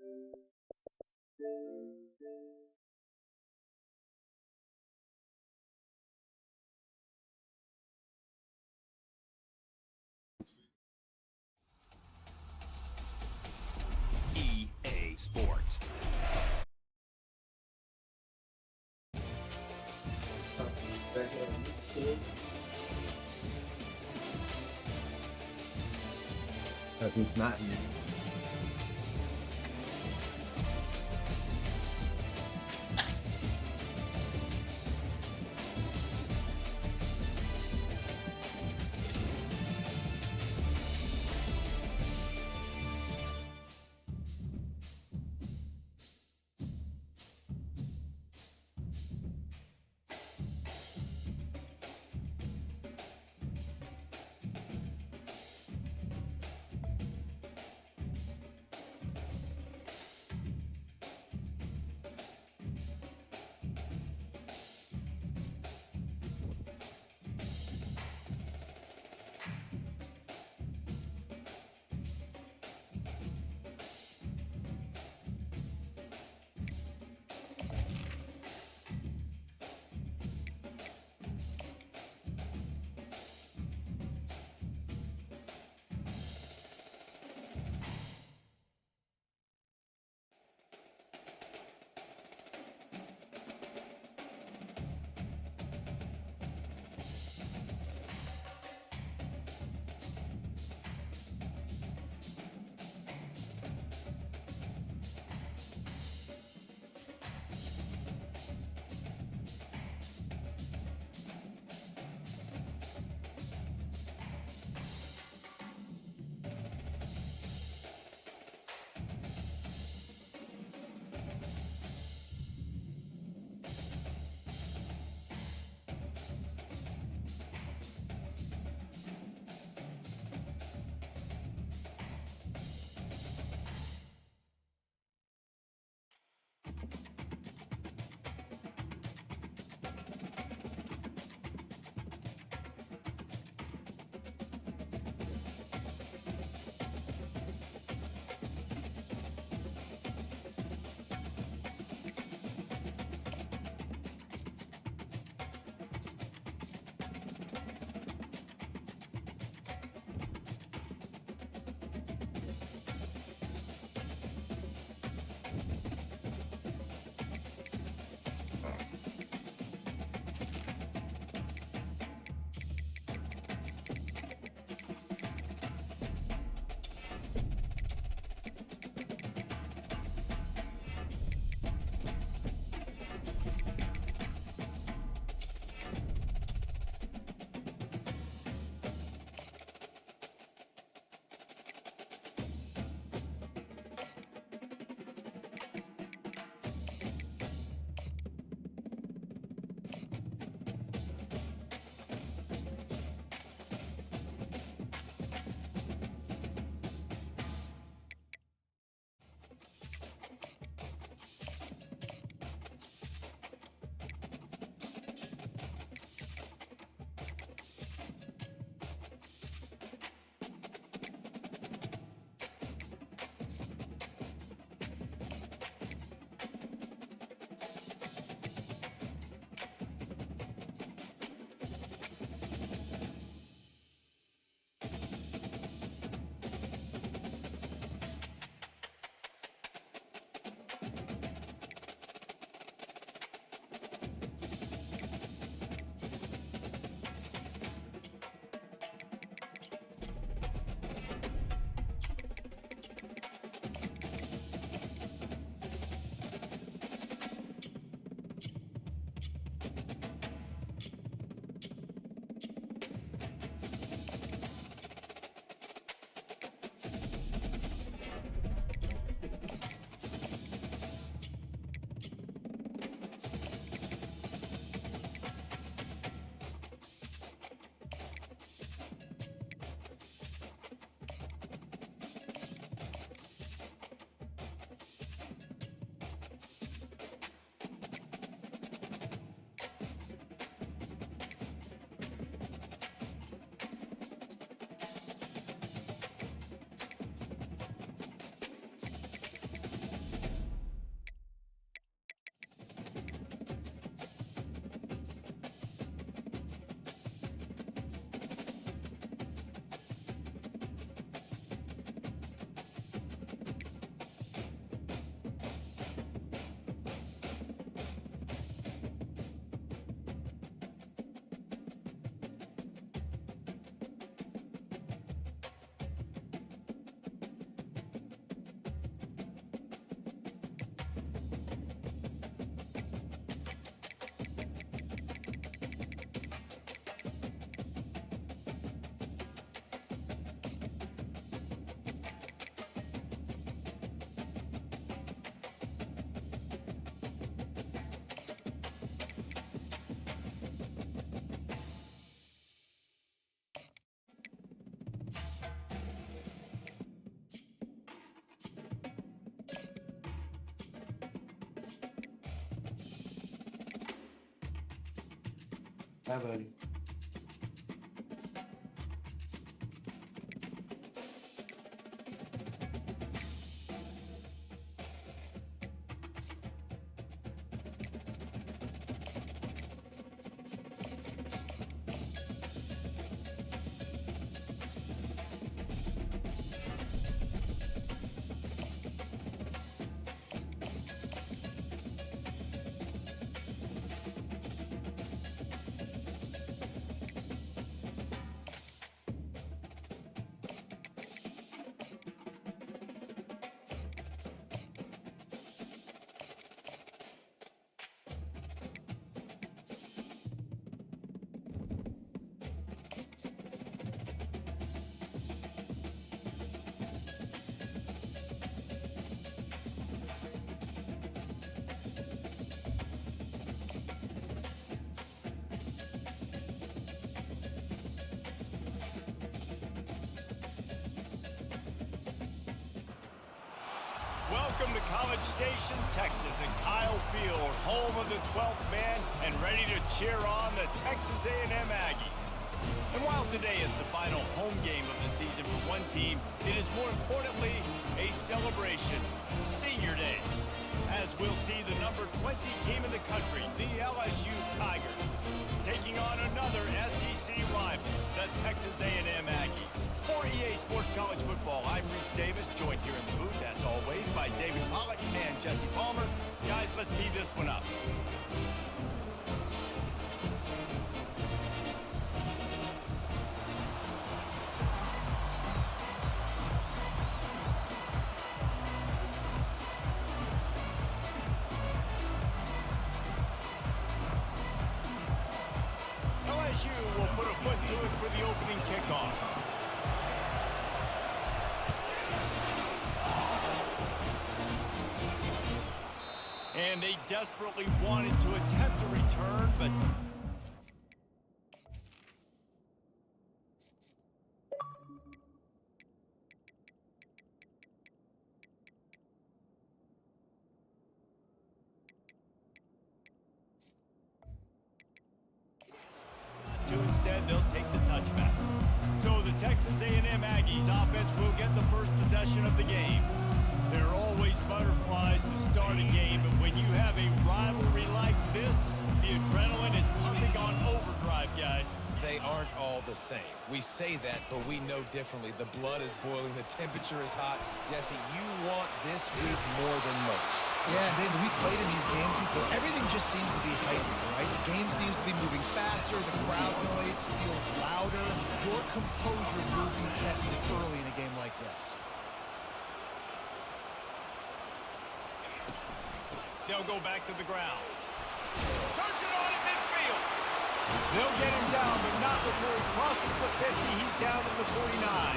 EA Sports. He's not in it. Bye, buddy. Welcome to College Station, Texas, and Kyle Field, home of the 12th man, and ready to cheer on the Texas A&M Aggies. And while today is the final home game of the season for one team, it is more importantly a celebration, Senior Day, as we'll see the number 20 team in the country, the LSU Tigers, taking on another SEC rival, the Texas A&M Aggies. For EA Sports College Football, I'm Reese Davis, joined here in the booth, as always, by David Pollack and Jesse Palmer. Guys, let's tee this one up. LSU will put a foot to it for the opening kickoff. And they desperately wanted to attempt a return, but instead they'll take the touchback. So the Texas A&M Aggies offense will get the first possession of the game. There are always butterflies to start a game, but when you have a rivalry like this, the adrenaline is pumping on overdrive, guys. They aren't all the same. We say that, but we know differently. The blood is boiling, the temperature is hot. Jesse, you want this week more than most. Yeah, David, we played in these games before. Everything just seems to be heightened, right? The game seems to be moving faster. The crowd noise feels louder. Your composure will be tested early in a game like this. They'll go back to the ground. Turns it on at midfield. They'll get him down, but not before he crosses the 50. He's down to the 49.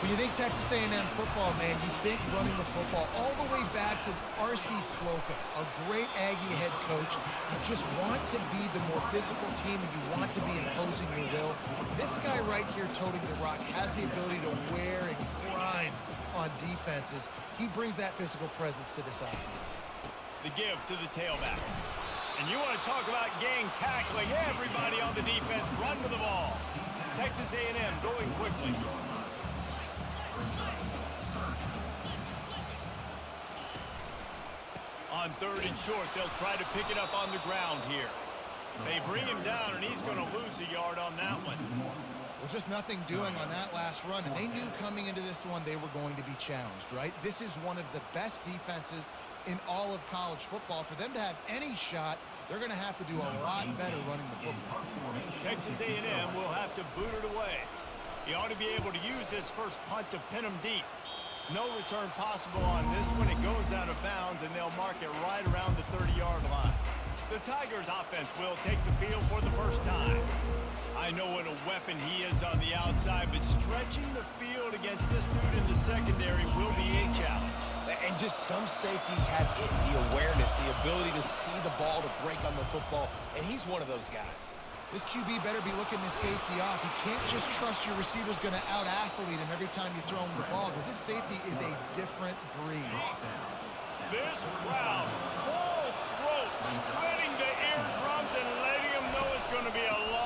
When you think Texas A&M football, man, you think running the football all the way back to R.C. Slocum, a great Aggie head coach. You just want to be the more physical team, and you want to be imposing your will. This guy right here toting the rock has the ability to wear and grind on defenses. He brings that physical presence to this offense. The give to the tailback. And you want to talk about gang tackling. Everybody on the defense run to the ball. Texas A&M going quickly. On third and short, they'll try to pick it up on the ground here. They bring him down, and he's going to lose a yard on that one. Well, just nothing doing on that last run, and they knew coming into this one they were going to be challenged, right? This is one of the best defenses in all of college football. For them to have any shot, they're going to have to do a lot better running the football. Texas A&M will have to boot it away. He ought to be able to use this first punt to pin him deep. No return possible on this one. It goes out of bounds, and they'll mark it right around the 30-yard line. The Tigers offense will take the field for the first time. I know what a weapon he is on the outside, but stretching the field against this dude in the secondary will be a challenge. And just some safeties have it, the awareness, the ability to see the ball, to break on the football, and he's one of those guys. This QB better be looking this safety off. You can't just trust your receiver's going to out-athlete him every time you throw him the ball, because this safety is a different breed. This crowd, full throat, spreading the eardrums and letting them know it's going to be a long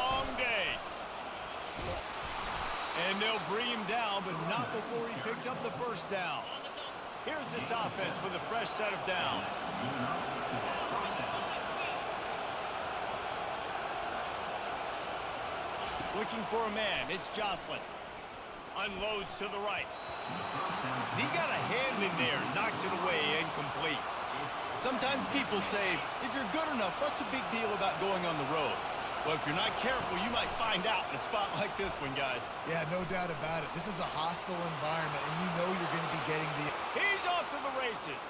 And they'll bring him down, but not before he picks up the first down. Here's this offense with a fresh set of downs. Looking for a man, it's Jocelyn. Unloads to the right. He got a hand in there, knocks it away, incomplete. Sometimes people say, if you're good enough, what's the big deal about going on the road? Well, if you're not careful, you might find out in a spot like this one, guys. Yeah, no doubt about it. This is a hostile environment, and you know you're going to be getting the... He's off to the races.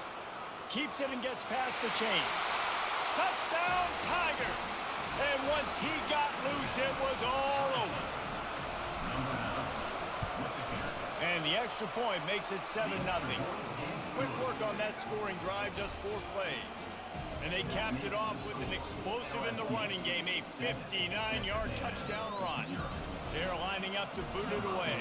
Keeps it and gets past the chains. Touchdown, Tigers! And once he got loose, it was all over. And the extra point makes it 7-0. Quick work on that scoring drive, just 4 plays. And they capped it off with an explosive in the running game, a 59-yard touchdown run. They're lining up to boot it away.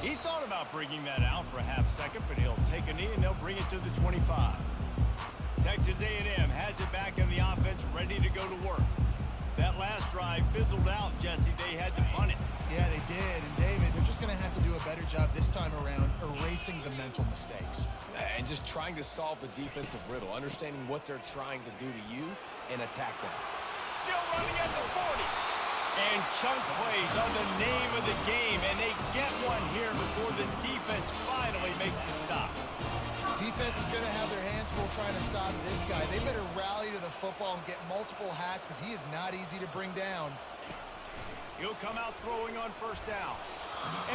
He thought about bringing that out for a half second, but he'll take a knee and they'll bring it to the 25. Texas A&M has it back in the offense, ready to go to work. That last drive fizzled out, Jesse. They had to punt it. Yeah, they did. And, David, they're just going to have to do a better job this time around erasing the mental mistakes. And just trying to solve the defensive riddle, understanding what they're trying to do to you and attack them. Still running at the 40. And chunk plays on the name of the game, and they get one here before the defense finally makes the stop. Defense is going to have their hands full trying to stop this guy. They better rally to the football and get multiple hats because he is not easy to bring down. He'll come out throwing on first down.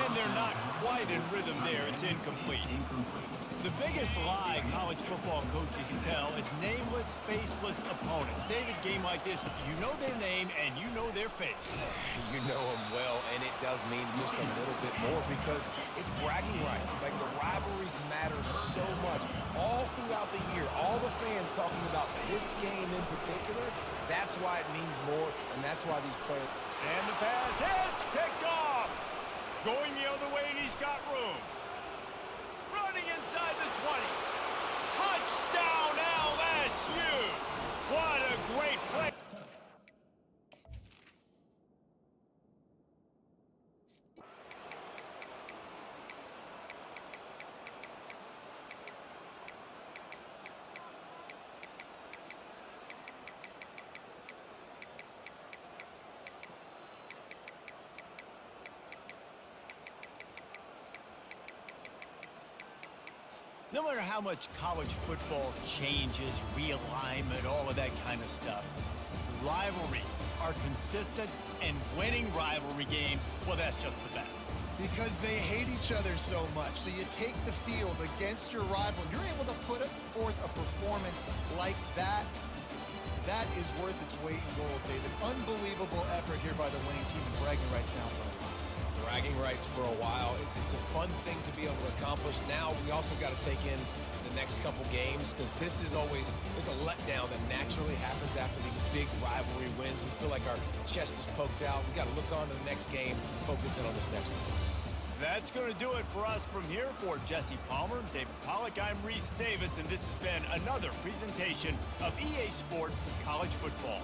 And they're not quite in rhythm there. It's incomplete. The biggest lie college football coaches tell is nameless, faceless opponent. David, game like this, you know their name and you know their face. You know them well, and it does mean just a little bit more because it's bragging rights. Like, the rivalries matter so much all throughout the year. All the fans talking about this game in particular, that's why it means more, and that's why these players... And the pass hits, picked off. Going the other way, and he's got room. Running inside the 20. Touchdown, LSU. What a great play. No matter how much college football changes, realignment, all of that kind of stuff, rivalries are consistent, and winning rivalry games, well, that's just the best. Because they hate each other so much. So you take the field against your rival. You're able to put forth a performance like that. That is worth its weight in gold, David. Unbelievable effort here by the winning team, and bragging rights now for a while. Bragging rights for a while. It's a fun thing to be able to accomplish. Now we also got to take in the next couple games because this is always, there's a letdown that naturally happens after these big rivalry wins. We feel like our chest is poked out. We got to look on to the next game, focus in on this next one. That's going to do it for us from here. For Jesse Palmer, David Pollack, I'm Reese Davis, and this has been another presentation of EA Sports College Football.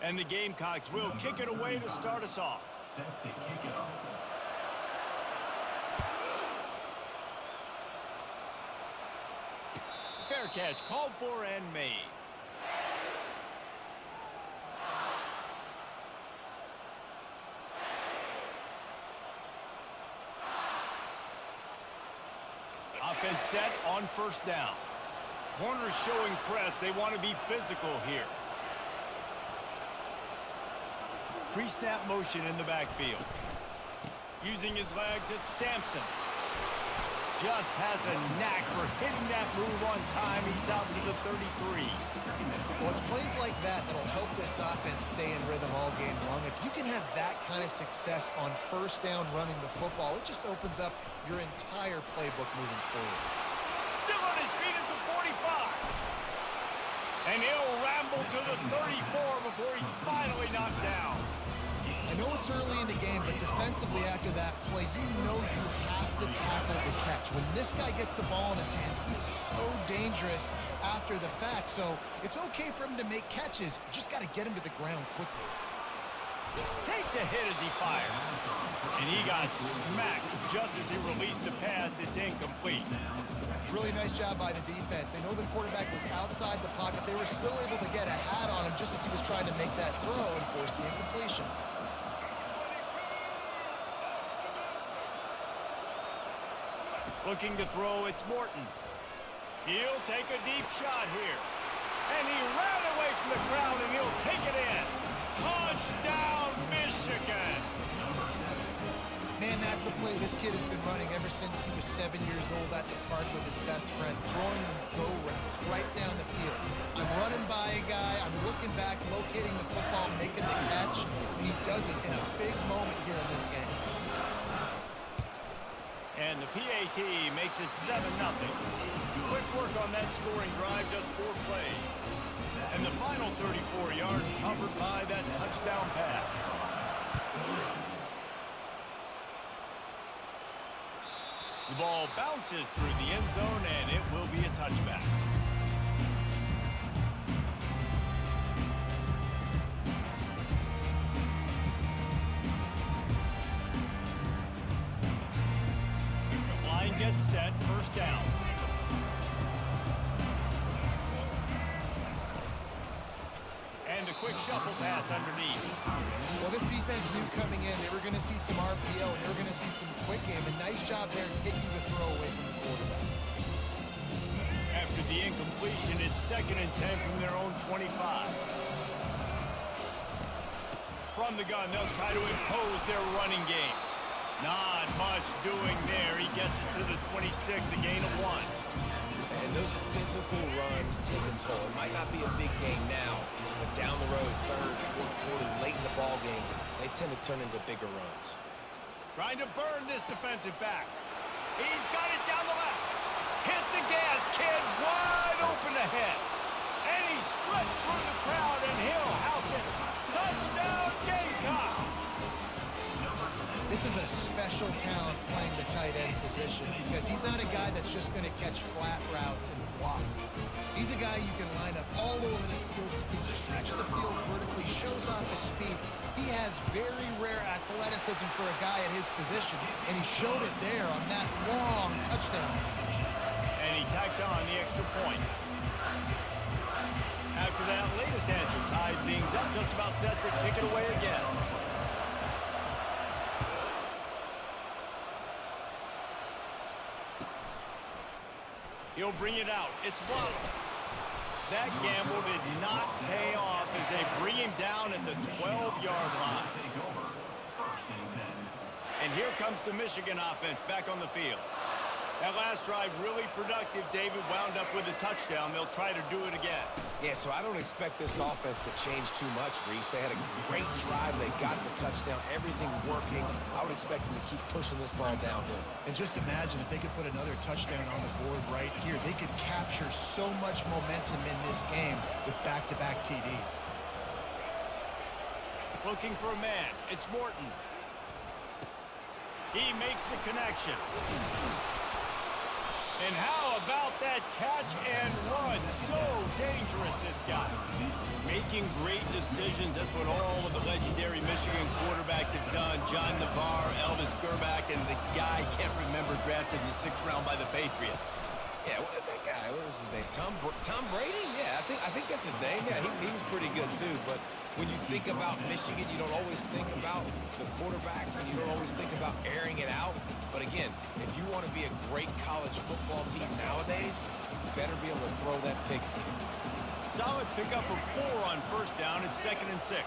And the Gamecocks will kick it away to start us off. Set to kick it off. Fair catch called for and made. Offense set on first down. Corners showing press. They want to be physical here. Pre-snap motion in the backfield. Using his legs, it's Sampson. Just has a knack for hitting that move on time. He's out to the 33. Well, it's plays like that that'll help this offense stay in rhythm all game long. If you can have that kind of success on first down running the football, it just opens up your entire playbook moving forward. Still on his feet at the 45. And he'll ramble to the 34 before he's finally knocked down. I know it's early in the game, but defensively after that play, you know you have to tackle the catch. When this guy gets the ball in his hands, he is so dangerous after the fact. So it's okay for him to make catches. You just got to get him to the ground quickly. Takes a hit as he fires. And he got smacked just as he released the pass. It's incomplete. Really nice job by the defense. They know the quarterback was outside the pocket. They were still able to get a hat on him just as he was trying to make that throw and force the incompletion. Looking to throw, it's Morton. He'll take a deep shot here. And he ran away from the crowd, and he'll take it in. Touchdown, Michigan! Man, that's a play this kid has been running ever since he was 7 years old at the park with his best friend, throwing them go routes right down the field. I'm running by a guy, I'm looking back, locating the football, making the catch, and he does it in a big moment here in this game. And the PAT makes it 7-0. Quick work on that scoring drive, just 4 plays. And the final 34 yards covered by that touchdown pass. The ball bounces through the end zone, and it will be a touchback. Gets set, first down. And a quick shuffle pass underneath. Well, this defense knew coming in they were going to see some RPO and they were going to see some quick game. A nice job there taking the throw away from the quarterback. After the incompletion, it's 2nd and 10 from their own 25. From the gun, they'll try to impose their running game. Not much doing there. He gets it to the 26, a gain of 1. And those physical runs take a toll. It might not be a big game now, but down the road, 3rd, 4th quarter, late in the ball games, they tend to turn into bigger runs. Trying to burn this defensive back. He's got it down the left. Hit the gas, kid. Wide open ahead. And he slipped through the crowd, and he'll house it. Touchdown, Gamecocks. This is a special talent playing the tight end position because he's not a guy that's just going to catch flat routes and block. He's a guy you can line up all over the field. He can stretch the field vertically, shows off his speed. He has very rare athleticism for a guy at his position, and he showed it there on that long touchdown. And he tacks on the extra point. After that latest answer ties things up, just about set to kick it away again. He'll bring it out. It's Waddle. That gamble did not pay off as they bring him down at the 12-yard line. And here comes the Michigan offense back on the field. That last drive really productive. David wound up with a touchdown. They'll try to do it again. Yeah, so I don't expect this offense to change too much, Reese. They had a great drive. They got the touchdown. Everything working. I would expect them to keep pushing this ball downhill. And just imagine if they could put another touchdown on the board right here. They could capture so much momentum in this game with back-to-back TDs. Looking for a man. It's Morton. He makes the connection. And how about that catch and run? So dangerous, this guy. Making great decisions. That's what all of the legendary Michigan quarterbacks have done. John Navarre, Elvis Gerbach, and the guy can't remember drafted in the 6th round by the Patriots. Yeah, that guy, what was his name? Tom Brady? Yeah, I think that's his name. Yeah, he was pretty good too. But when you think about Michigan, you don't always think about the quarterbacks, and you don't always think about airing it out. But again, if you want to be a great college football team nowadays, you better be able to throw that pigskin. Solid pickup of 4 on 1st down. It's 2nd and 6.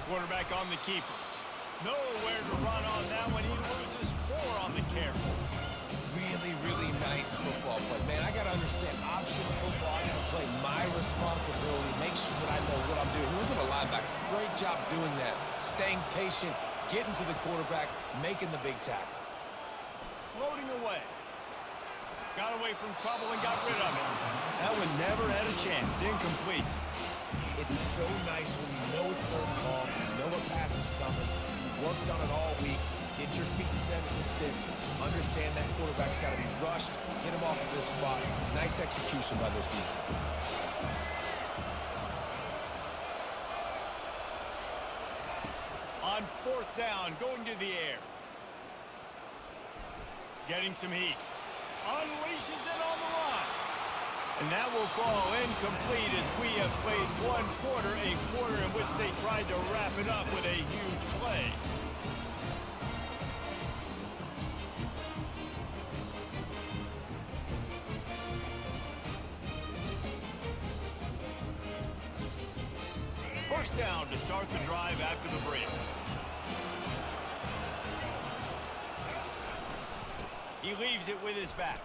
Quarterback on the keeper. Nowhere to run on that one. He loses 4 on the carry. Really, really nice football play. Man, I got to understand option football. I got to play my responsibility, make sure that I know what I'm doing. Look at the linebacker. Great job doing that. Staying patient, getting to the quarterback, making the big tackle. Floating away. Got away from trouble and got rid of it. That one never had a chance. Incomplete. It's so nice when you know it's 3rd and long, you know a pass is coming, worked on it all week, get your feet set at the sticks, understand that quarterback's got to be rushed, get him off of this spot. Nice execution by this defense. On 4th down, going to the air. Getting some heat. Unleashes it on the run. And that will fall incomplete as we have played 1 quarter, a quarter in which they tried to wrap it up with a huge play. First down to start the drive after the break. He leaves it with his back.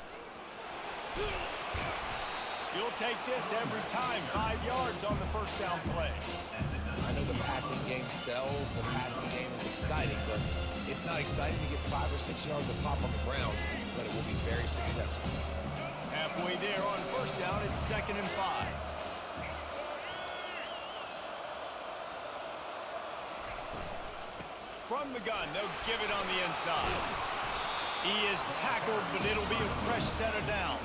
You'll take this every time. 5 yards on the 1st down play. I know the passing game sells, the passing game is exciting, but it's not exciting to get 5 or 6 yards of pop on the ground, but it will be very successful. Halfway there on 1st down, it's 2nd and 5. From the gun, they'll give it on the inside. He is tackled, but it'll be a fresh set of downs.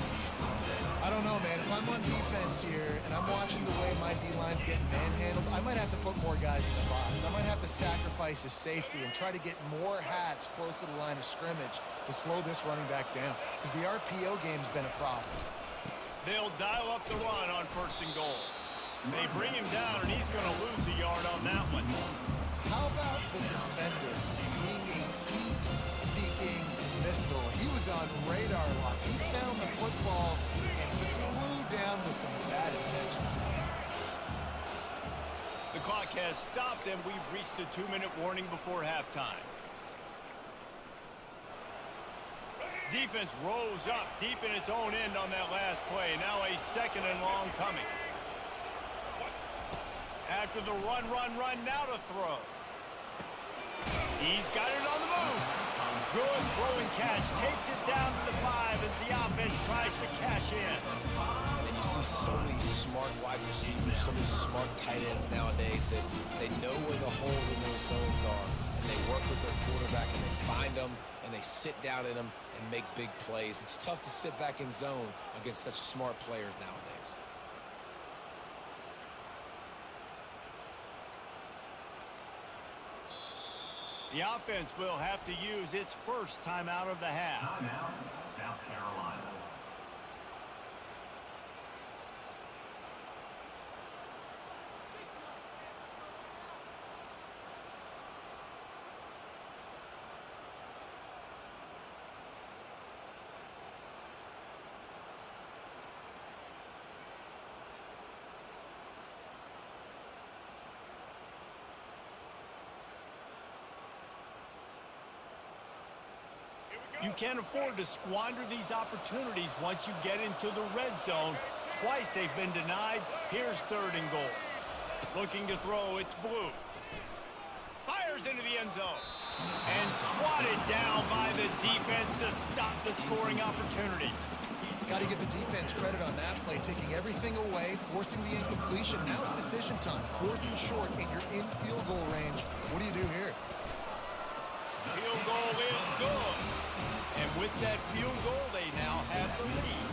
I don't know, man. If I'm on defense here and I'm watching the way my D-line's getting manhandled, I might have to put more guys in the box. I might have to sacrifice his safety and try to get more hats close to the line of scrimmage to slow this running back down, because the RPO game's been a problem. They'll dial up the run on 1st and goal. They bring him down, and he's going to lose a yard on that one. How about the defender being a heat-seeking missile? He was on radar lock. He found the football and flew down with some bad intentions. The clock has stopped, and we've reached the 2-minute warning before halftime. Defense rose up deep in its own end on that last play. Now a 2nd and long coming. After the run, now to throw. He's got it on the move. Good throwing catch. Takes it down to the 5 as the offense tries to cash in. And you see so many smart wide receivers, so many smart tight ends nowadays that they know where the holes in those zones are, and they work with their quarterback, and they find them, and they sit down in them and make big plays. It's tough to sit back in zone against such smart players nowadays. The offense will have to use its first timeout of the half. Timeout, South Carolina. You can't afford to squander these opportunities once you get into the red zone. Twice they've been denied. Here's 3rd and goal. Looking to throw, it's Blue. Fires into the end zone. And swatted down by the defense to stop the scoring opportunity. Got to give the defense credit on that play, taking everything away, forcing the incompletion. Now it's decision time. 4th and short, and you're in field goal range. What do you do here? Field goal is good. And with that field goal, they now have the lead.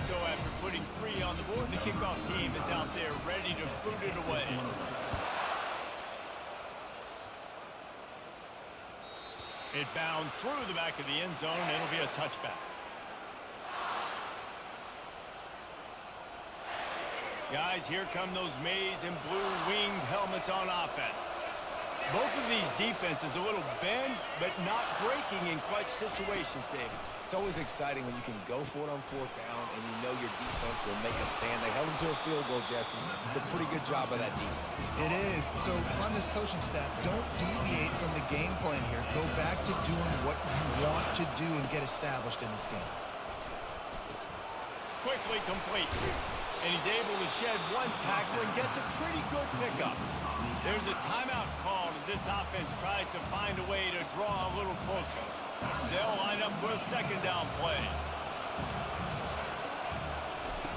So after putting 3 on the board, the kickoff team is out there ready to boot it away. It bounds through the back of the end zone. It'll be a touchback. Guys, here come those maize and blue winged helmets on offense. Both of these defenses a little bend, but not breaking in clutch situations, David. It's always exciting when you can go for it on 4th down and you know your defense will make a stand. They held them to a field goal, Jesse. It's a pretty good job by that defense. It is. So if I'm this coaching staff, don't deviate from the game plan here. Go back to doing what you want to do and get established in this game. Quickly complete. And he's able to shed 1 tackle and gets a pretty good pickup. There's a timeout called as this offense tries to find a way to draw a little closer. They'll line up for a 2nd down play.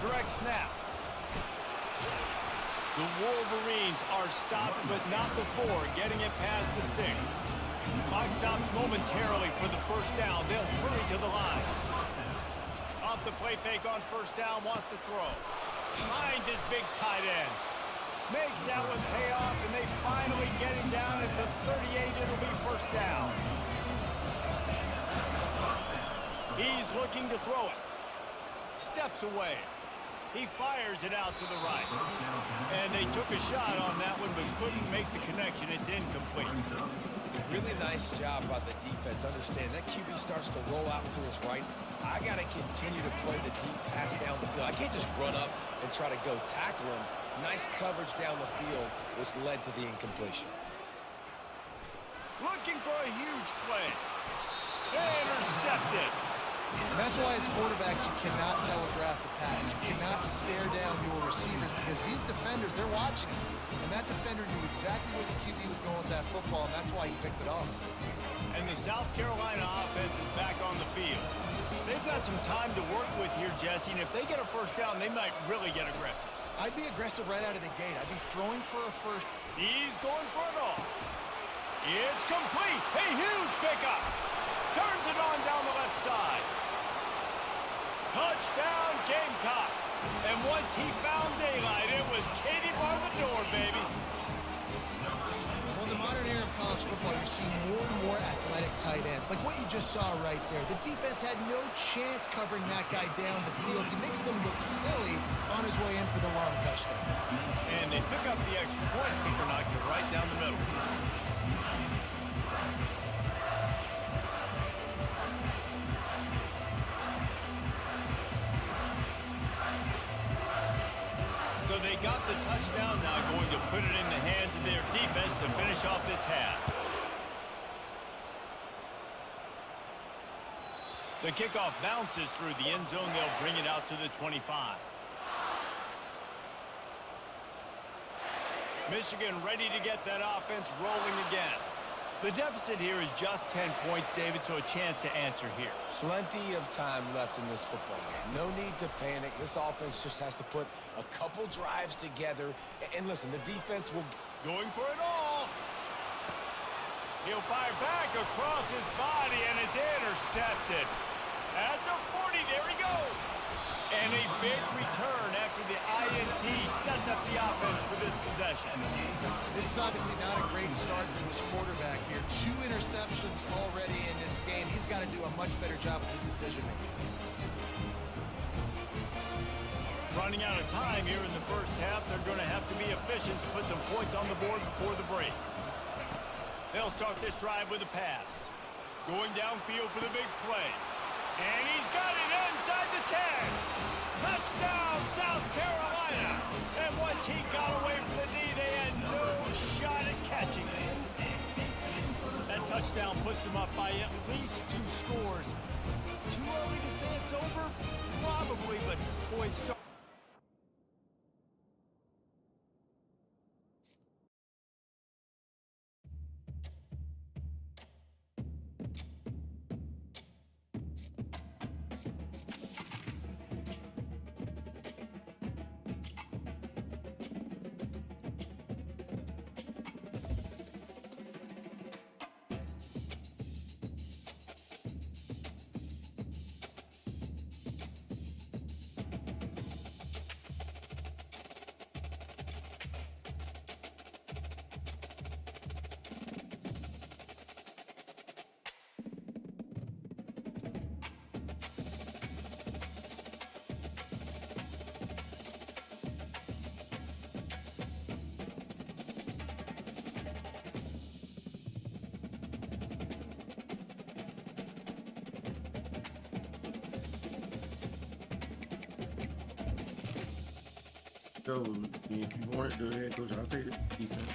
Direct snap. The Wolverines are stopped, but not before getting it past the sticks. Clock stops momentarily for the 1st down. They'll hurry to the line. Off the play fake on 1st down, wants to throw. Finds his big tight end. Makes that one pay off, and they finally get him down at the 38. It'll be 1st down. He's looking to throw it. Steps away. He fires it out to the right. And they took a shot on that one, but couldn't make the connection. It's incomplete. Really nice job by the defense. Understand that QB starts to roll out to his right. I got to continue to play the deep pass down the field. I can't just run up and try to go tackle him. Nice coverage down the field, which led to the incompletion. Looking for a huge play. Intercepted. And that's why as quarterbacks, you cannot telegraph the pass. You cannot stare down your receivers because these defenders, they're watching you. And that defender knew exactly where the QB was going with that football, and that's why he picked it off. And the South Carolina offense is back on the field. They've got some time to work with here, Jesse, and if they get a 1st down, they might really get aggressive. I'd be aggressive right out of the gate. I'd be throwing for a 1st. He's going for it all. It's complete. A huge pickup. Turns it on down the left side. Touchdown, Gamecocks. And once he found daylight, it was Katie bar the door, baby. Well, in the modern era of college football, you're seeing more and more athletic tight ends. Like what you just saw right there. The defense had no chance covering that guy down the field. He makes them look silly on his way in for the long touchdown. And they pick up the extra point. Kicker knocked it right down the middle. So they got the touchdown, now going to put it in the hands of their defense to finish off this half. The kickoff bounces through the end zone. They'll bring it out to the 25. Michigan ready to get that offense rolling again. The deficit here is just 10 points, David, so a chance to answer here. Plenty of time left in this football game. No need to panic. This offense just has to put a couple drives together. And listen, the defense will... Going for it all. He'll fire back across his body, and it's intercepted. At the 40, there he goes. And a big return after the INT sets up the offense for this possession. This is obviously not a great start for this quarterback here. 2 interceptions already in this game. He's got to do a much better job with his decision-making. Running out of time here in the 1st half. They're going to have to be efficient to put some points on the board before the break. They'll start this drive with a pass. Going downfield for the big play. And he's got it inside the 10. Touchdown, South Carolina. And once he got away from the knee, they had no shot at catching it. That touchdown puts them up by at least 2 scores. Too early to say it's over? Probably, but boy, it's still... Go. If you want it, the head coach, I'll take it. Defense.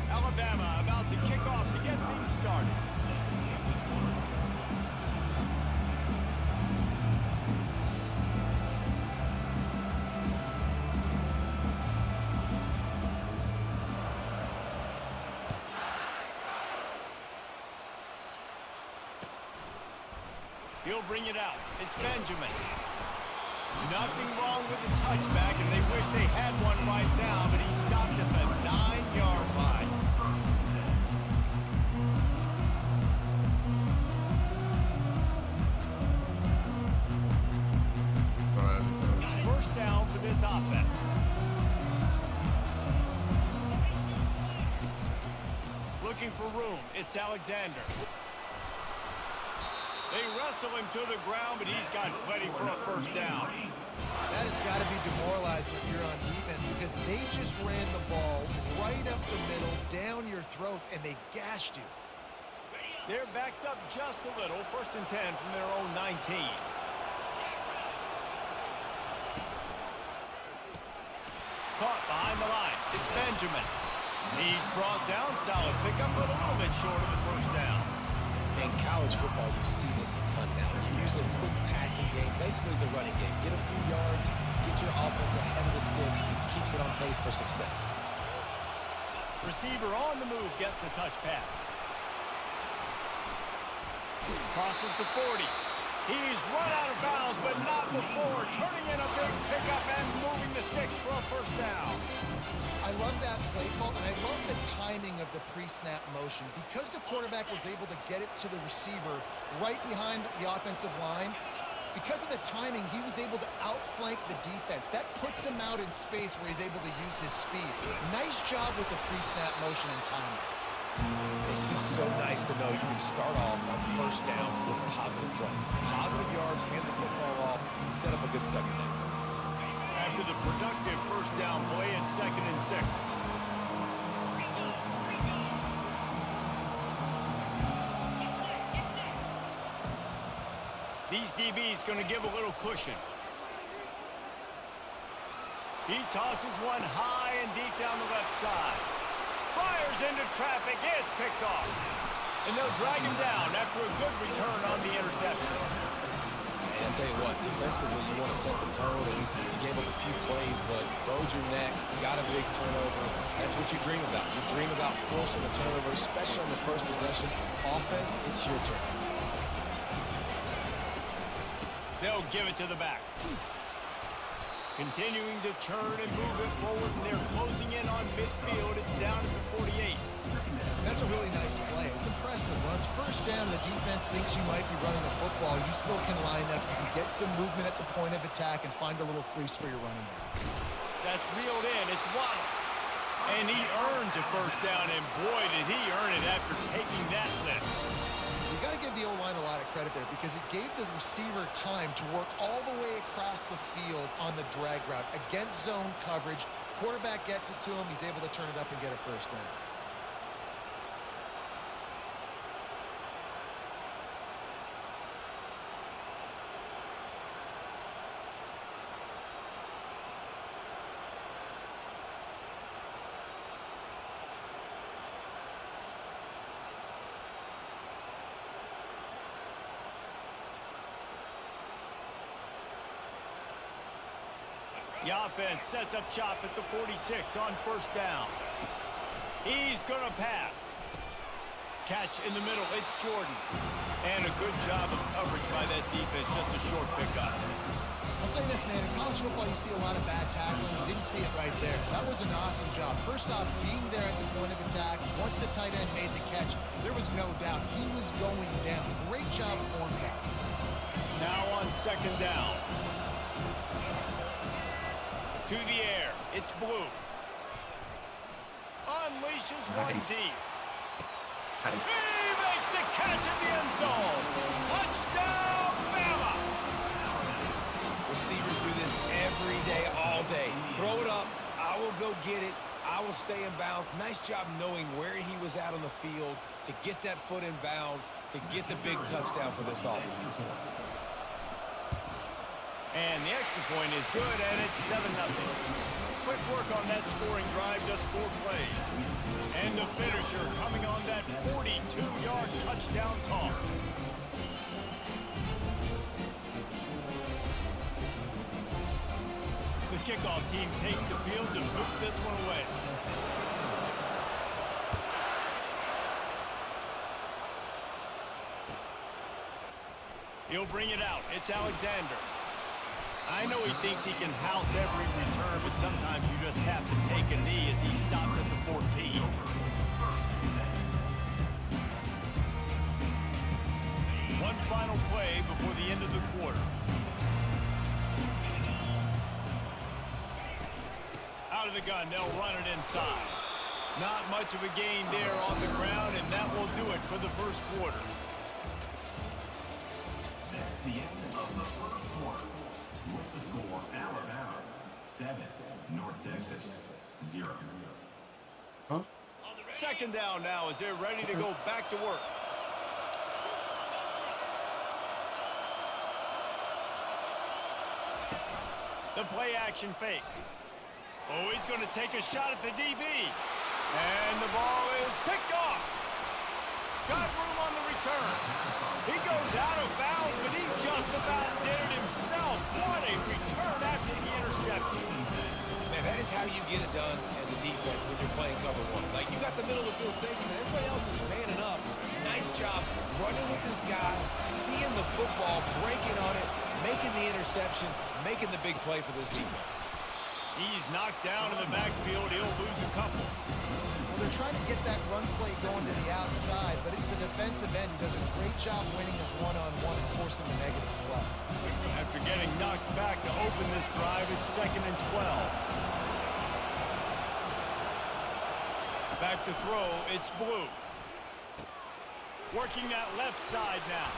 Alabama about to kick off to get things started. He'll bring it out. It's Benjamin. Nothing wrong with the touchback, and they wish they had one right now, but he stopped at the 9-yard line. It's first down for this offense. Looking for room. It's Alexander. They wrestle him to the ground, but he's got plenty for a first down. That has got to be demoralizing if you're on defense because they just ran the ball right up the middle, down your throats, and they gashed you. They're backed up just a little. First and 10 from their own 19. Caught behind the line. It's Benjamin. He's brought down. Solid pickup, but a little bit short of the first down. In college football, you see this a ton now. You use a quick passing game, basically as the running game. Get a few yards, get your offense ahead of the sticks, keeps it on pace for success. Receiver on the move gets the touch pass. Crosses the 40. He's run out of bounds, but not before. Turning in a big pickup and moving the sticks for a first down. I love that play call, and I love the timing of the pre-snap motion. Because the quarterback was able to get it to the receiver right behind the offensive line, because of the timing, he was able to outflank the defense. That puts him out in space where he's able to use his speed. Nice job with the pre-snap motion and timing. It's just so nice to know you can start off on first down with positive plays. Positive yards, hand the football off, set up a good second down. After the productive first down play and 2nd and 6. These DBs going to give a little cushion. He tosses one high and deep down the left side. Fires into traffic. It's picked off. And they'll drag him down after a good return on the interception. And I'll tell you what, defensively, you want to set the tone, and you gave up a few plays, but bowed your neck, got a big turnover. That's what you dream about. You dream about forcing a turnover, especially on the first possession. Offense, it's your turn. They'll give it to the back. Continuing to turn and move it forward, and they're closing in on midfield. It's down to the 48. That's a really nice play. It's impressive. Once first down, the defense thinks you might be running the football. You still can line up. You can get some movement at the point of attack and find a little crease for your running back. That's reeled in. It's Waddle. And he earns a first down, and boy, did he earn it after taking that lift. You got to give the O-line a lot of credit there because it gave the receiver time to work all the way across the field on the drag route against zone coverage. Quarterback gets it to him. He's able to turn it up and get a first down. The offense sets up shop at the 46 on first down. He's going to pass. Catch in the middle. It's Jordan. And a good job of coverage by that defense. Just a short pickup. I'll say this, man. In college football, you see a lot of bad tackling. You didn't see it right there. That was an awesome job. First off, being there at the point of attack. Once the tight end made the catch, there was no doubt he was going down. Great job form tackle. Now on second down. To the air. It's Blue. Unleashes one Nice. deep. Nice. He makes the catch in the end zone. Touchdown, Bama! Receivers do this every day, all day. Throw it up. I will go get it. I will stay in bounds. Nice job knowing where he was at on the field to get that foot in bounds, to get the big touchdown for this offense. And the extra point is good, and it's 7-0. Quick work on that scoring drive, just 4 plays. And the finisher coming on that 42-yard touchdown toss. The kickoff team takes the field to boot this one away. He'll bring it out. It's Alexander. I know he thinks he can house every return, but sometimes you just have to take a knee as he stopped at the 14. One final play before the end of the quarter. Out of the gun, they'll run it inside. Not much of a gain there on the ground, and that will do it for the first quarter. That's the end of the first quarter. With the score, Alabama 7, North Texas 0. Huh? Second down now as they're ready to go back to work. The play action fake. Oh, he's going to take a shot at the DB. And the ball is picked off. Got room on the return. He goes out of bounds, but he just about did it himself. What a return after the interception. Man, that is how you get it done as a defense when you're playing cover one. Like, you got the middle of the field safety, and everybody else is manning up. Nice job running with this guy, seeing the football, breaking on it, making the interception, making the big play for this defense. He's knocked down in the backfield. He'll lose a couple. Well, they're trying to get that run play going to the outside, but it's the defensive end who does a great job winning his one-on-one and forcing the negative play. After getting knocked back to open this drive, it's 2nd and 12. Back to throw, it's Blue. Working that left side now.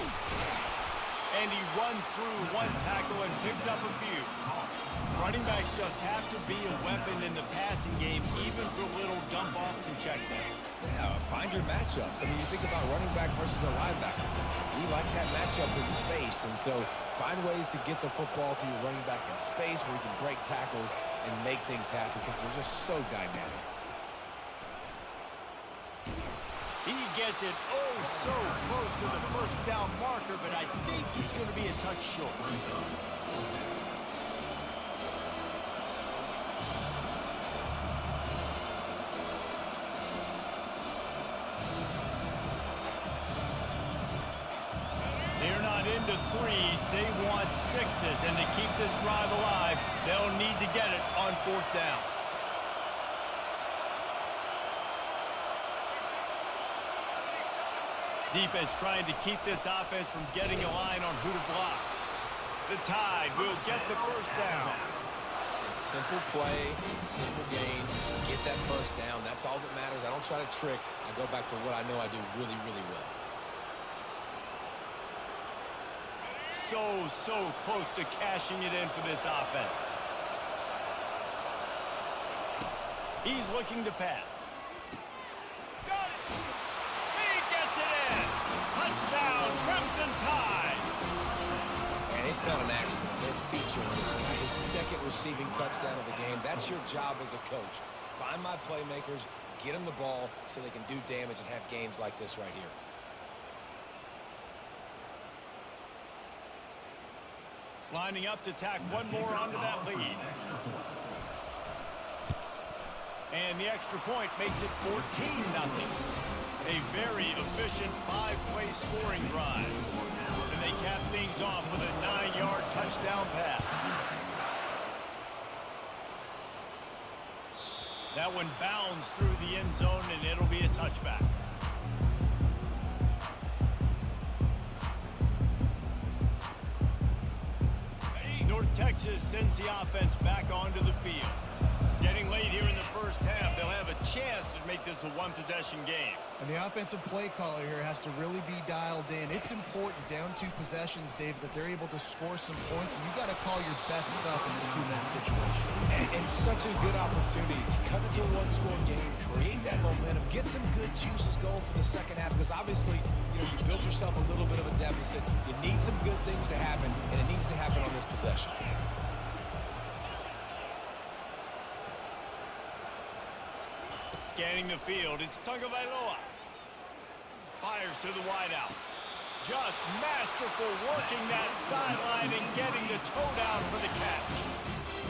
And he runs through one tackle and picks up a few. Running backs just have to be a weapon in the passing game, even for little dump-offs and checkdowns. Yeah, find your matchups. I mean, you think about running back versus a linebacker. We like that matchup in space, and so find ways to get the football to your running back in space where you can break tackles and make things happen because they're just so dynamic. He gets it oh so close to the first down marker, but I think he's going to be a touch short. They're not into threes, they want sixes, and to keep this drive alive, they'll need to get it on 4th down. Defense trying to keep this offense from getting a line on who to block. The Tide will get the first down. It's simple play, simple game. Get that first down. That's all that matters. I don't try to trick. I go back to what I know I do really, really well. So close to cashing it in for this offense. He's looking to pass. Got it! He gets it in! Touchdown, Crimson Tide! And it's not an accident. They're featuring this guy. His 2nd receiving touchdown of the game. That's your job as a coach. Find my playmakers, get them the ball so they can do damage and have games like this right here. Lining up to tack one more onto that lead. And the extra point makes it 14-0. A very efficient 5-play scoring drive. And they cap things off with a 9-yard touchdown pass. That one bounds through the end zone, and it'll be a touchback. North Texas sends the offense back onto the field. Getting late here in the first half, they'll have a chance to make this a one-possession game. And the offensive play caller here has to really be dialed in. It's important, down 2 possessions, Dave, that they're able to score some points. And you got to call your best stuff in this 2-minute situation. And it's such a good opportunity to cut into a one-score game, create that momentum, get some good juices going for the second half. Because obviously, you built yourself a little bit of a deficit. You need some good things to happen, and it needs to happen on this possession. Scanning the field, it's Tagovailoa. Fires to the wideout. Just masterful working that sideline and getting the toe down for the catch.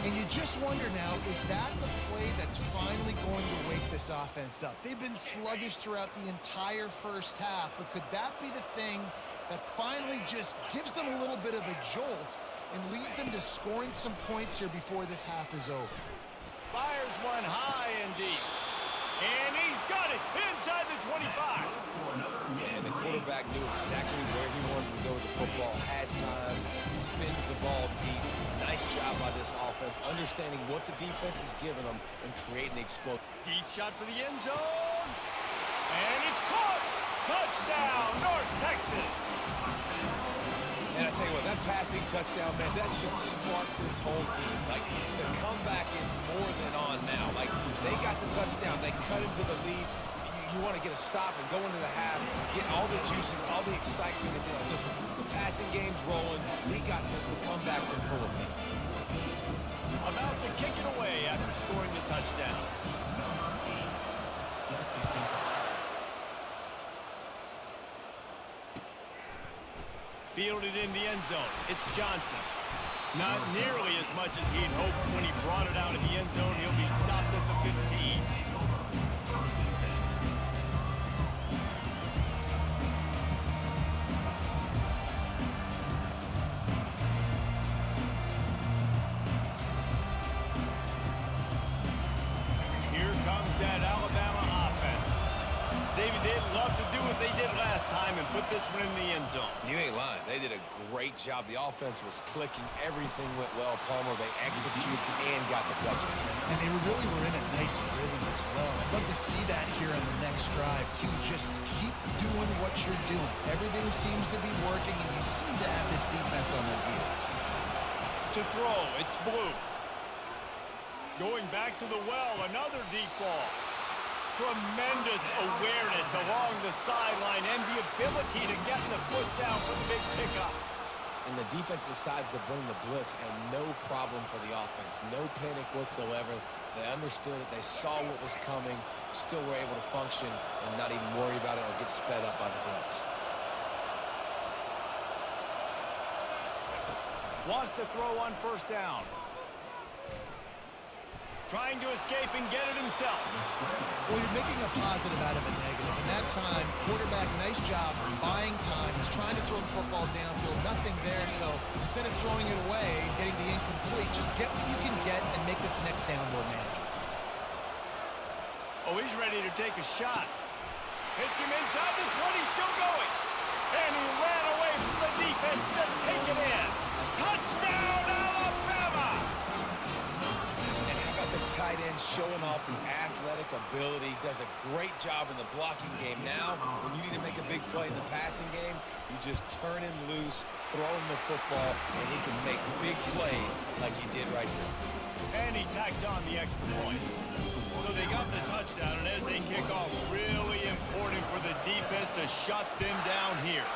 And you just wonder now, is that the play that's finally going to wake this offense up? They've been sluggish throughout the entire first half, but could that be the thing that finally just gives them a little bit of a jolt and leads them to scoring some points here before this half is over? Fires one high and deep. And he's got it inside the 25. Yeah, and the quarterback knew exactly where he wanted to go with the football, had time, spins the ball deep. Nice job by this offense, understanding what the defense is giving them and creating the explosion. Deep shot for the end zone. And it's caught. Touchdown, North Texas. And I tell you what, that passing touchdown, man, that should spark this whole team. Like, the comeback is more than on now. Like, they got the touchdown. They cut into the lead. You want to get a stop and go into the half, get all the juices, all the excitement, and be like, listen, the passing game's rolling. We got this. The comeback's in full effect. About to kick it away after scoring the touchdown. Fielded in the end zone. It's Johnson. Not nearly as much as he'd hoped when he brought it out in the end zone. He'll be stopped at the 15. Here comes that Alabama offense. David, they'd love to do what they did last time and put this one in the end zone. You ain't lying. They did a great job. The offense was clicking. Everything went well. Palmer, they executed and got the touchdown. And they really were in a nice rhythm as well. I'd love to see that here on the next drive, too. Just keep doing what you're doing. Everything seems to be working, and you seem to have this defense on their heels. To throw, it's Blue. Going back to the well, another deep ball. Tremendous awareness along the sideline and the ability to get the foot down for the big pickup. And the defense decides to bring the blitz, and no problem for the offense. No panic whatsoever. They understood it. They saw what was coming, still were able to function and not even worry about it or get sped up by the blitz. Wants to throw on first down. Trying to escape and get it himself. Well, you're making a positive out of a negative. And that time, quarterback, nice job buying time. He's trying to throw the football downfield. Nothing there. So instead of throwing it away and getting the incomplete, just get what you can get and make this next down more manageable. Oh, he's ready to take a shot. Hits him inside the 20, still going. And he ran away from the defense to take it in. Touchdown, Alabama! And how about the tight end showing off the athletic ability? Does a great job in the blocking game. Now, when you need to make a big play in the passing game, you just turn him loose, throw him the football, and he can make big plays like he did right here. And he tacks on the extra point. So they got the touchdown, and as they kick off, really important for the defense to shut them down here.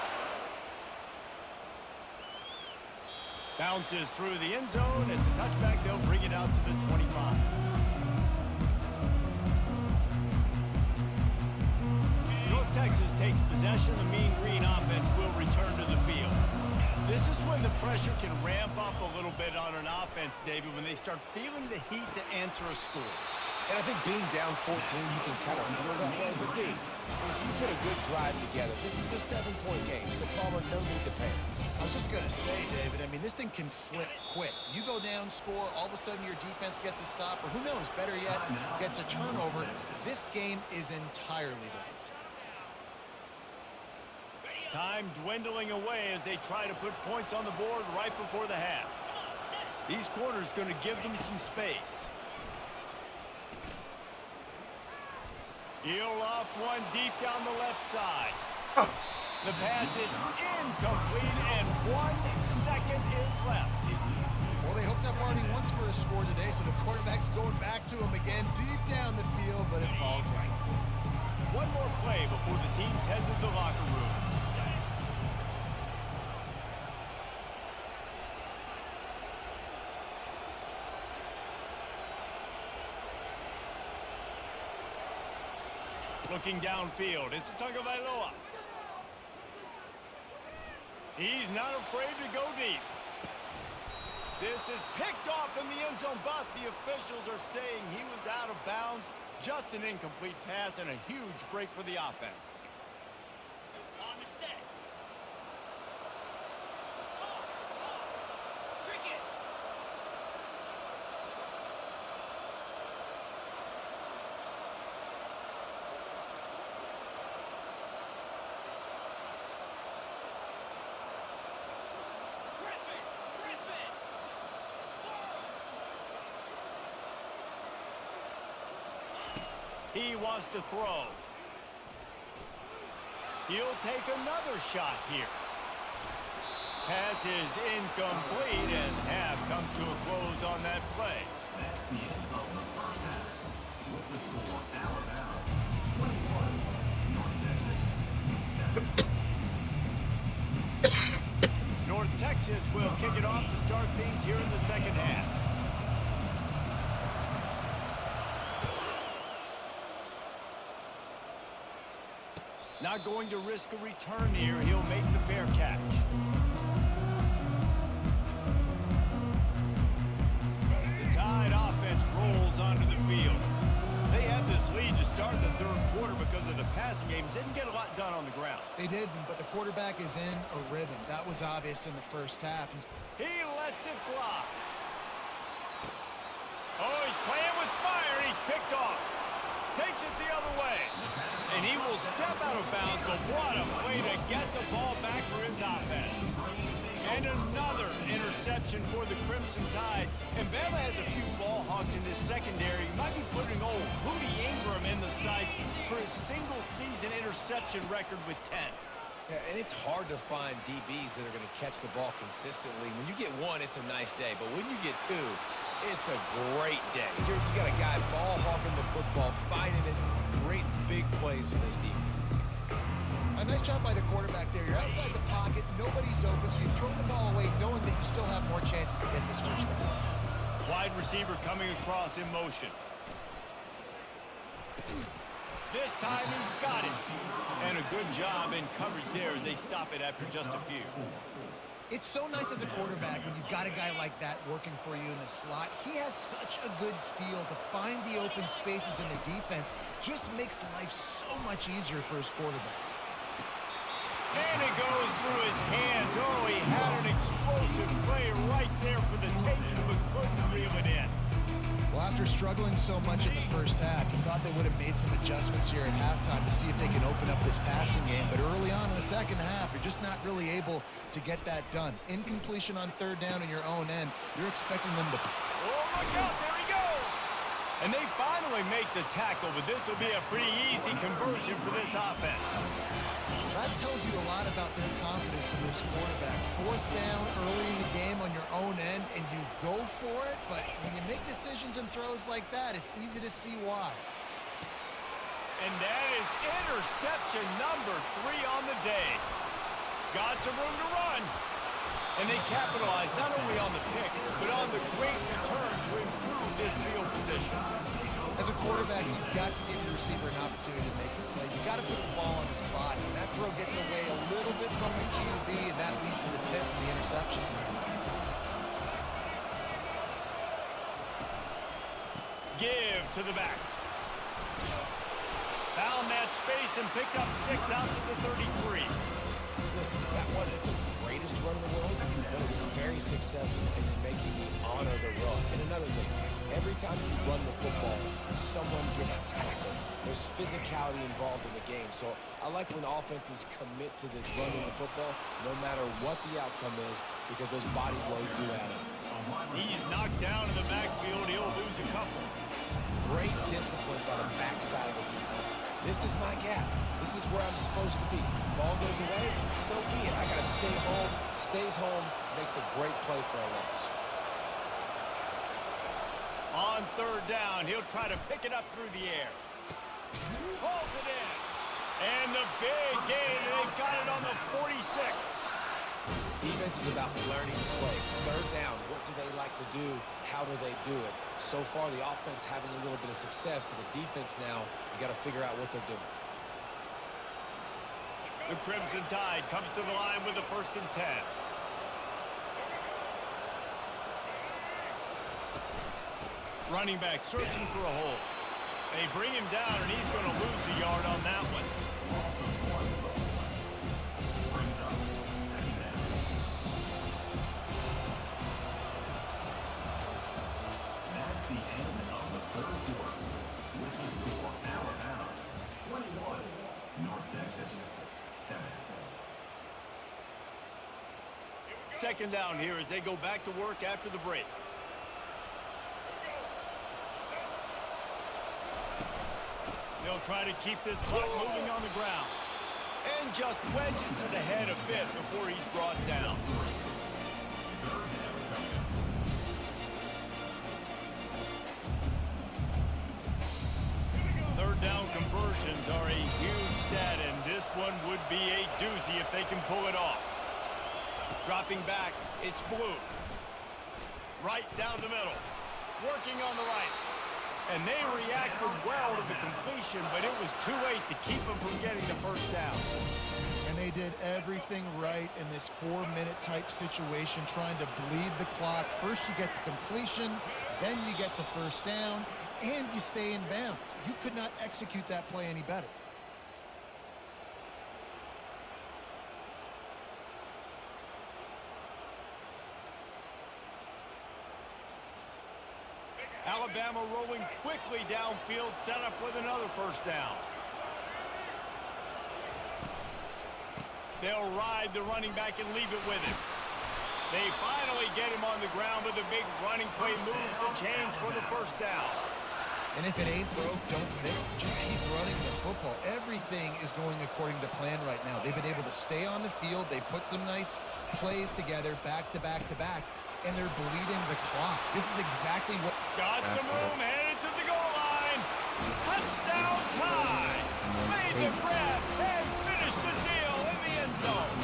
Bounces through the end zone. It's a touchback. They'll bring it out to the 25. North Texas takes possession. The Mean Green offense will return to the field. This is when the pressure can ramp up a little bit on an offense, David, when they start feeling the heat to answer a score. And I think being down 14, you can kind of feel that way. But, dude, if you put a good drive together, this is a 7-point game, so Palmer, no need to panic. I was just going to say, David, I mean, this thing can flip quick. You go down, score, all of a sudden your defense gets a stop, or who knows, better yet, gets a turnover. This game is entirely different. Time dwindling away as they try to put points on the board right before the half. These corners going to give them some space. He'll loft one deep down the left side. The pass is incomplete, and 1 second is left. Well, they hoped up already once for a score today, so the quarterback's going back to him again deep down the field, but it falls in. One more play before the teams head to the locker room. Looking downfield, it's Tagovailoa. He's not afraid to go deep. This is picked off in the end zone, but the officials are saying he was out of bounds. Just an incomplete pass and a huge break for the offense. On the set. Cricket. He wants to throw. He'll take another shot here. Pass is incomplete, and half comes to a close on that play. That's the end of the first half. With the score, Alabama 21, North Texas 7. North Texas will kick it off to start things here in the second half. Not going to risk a return here. He'll make the fair catch. The Tide offense rolls onto the field. They had this lead to start the third quarter because of the passing game. Didn't get a lot done on the ground. They did, but the quarterback is in a rhythm. That was obvious in the first half. He lets it fly. Oh, he's playing with fire. He's picked off. Takes it the other way. And he will step out of bounds, but what a way to get the ball back for his offense. And another interception for the Crimson Tide. And Bama has a few ball hawks in his secondary. He might be putting old Rudy Ingram in the sights for his single-season interception record with 10. Yeah, and it's hard to find DBs that are going to catch the ball consistently. When you get one, it's a nice day. But when you get two, it's a great day. You got a guy ball hawking the football, finding it. Great big plays for this defense. A nice job by the quarterback there. You're outside the pocket, nobody's open, so you throw the ball away knowing that you still have more chances to get this first down. Wide receiver coming across in motion. This time he's got it. And a good job in coverage there as they stop it after just a few. It's so nice as a quarterback when you've got a guy like that working for you in the slot. He has such a good feel to find the open spaces in the defense. Just makes life so much easier for his quarterback. And it goes through his hands. Oh, he had an explosive play right there for the taking, but couldn't reel it in. Well, after struggling so much in the first half, you thought they would have made some adjustments here at halftime to see if they can open up this passing game. But early on in the second half, you're just not really able to get that done. Incompletion on third down in your own end. You're expecting them to... Oh, look out. There he goes. And they finally make the tackle, but this will be a pretty easy conversion for this offense. That tells you a lot about their confidence in this quarterback. Fourth down early in the game on your own end, and you go for it, but when you make decisions and throws like that, it's easy to see why. And that is interception number 3 on the day. Got some room to run. And they capitalize not only on the pick, but on the great return to improve this field position. As a quarterback, you've got to give your receiver an opportunity to make a play. You've got to put the ball on his body. And that throw gets away a little bit from the QB, and that leads to the tip and the interception. Give to the back. Found that space and picked up 6 out to the 33. Listen, that wasn't the greatest run in the world, but it was very successful, and you're making me honor the run. And another thing, every time you run the football, someone gets tackled. There's physicality involved in the game. So I like when offenses commit to this running the football, no matter what the outcome is, because those body blows do add up. He's knocked down in the backfield. He'll lose a couple. Great discipline by the backside of the defense. This is my gap. This is where I'm supposed to be. Ball goes away, so be it. I got to stay home. Stays home, makes a great play for a loss. On 3rd down, he'll try to pick it up through the air. Pulls it in. And the big gain, and they've got it on the 46. Defense is about learning the plays. 3rd down, what do they like to do? How do they do it? So far, the offense having a little bit of success, but the defense now, you got to figure out what they're doing. The Crimson Tide comes to the line with the 1st and 10. Running back searching for a hole. They bring him down, and he's going to lose a yard on that one. That's the end of the 3rd quarter. With the score, Alabama 21, North Texas 7. 2nd down here as they go back to work after the break. They'll try to keep this clock moving on the ground. And just wedges it ahead a bit before he's brought down. 3rd down conversions are a huge stat, and this one would be a doozy if they can pull it off. Dropping back, it's Blue. Right down the middle. Working on the right. And they reacted well to the completion, but it was too late to keep them from getting the 1st down. And they did everything right in this 4-minute type situation, trying to bleed the clock. First you get the completion, then you get the 1st down, and you stay in bounds. You could not execute that play any better. Alabama rolling quickly downfield, set up with another 1st down. They'll ride the running back and leave it with him. They finally get him on the ground with a big running play, moves the chains for the 1st down. And if it ain't broke, don't fix it. Just keep running the football. Everything is going according to plan right now. They've been able to stay on the field. They put some nice plays together, back to back to back, and they're bleeding the clock. This is exactly what... Got some room, headed to the goal line. Touchdown tie. Made the grab and finished the deal in the end zone.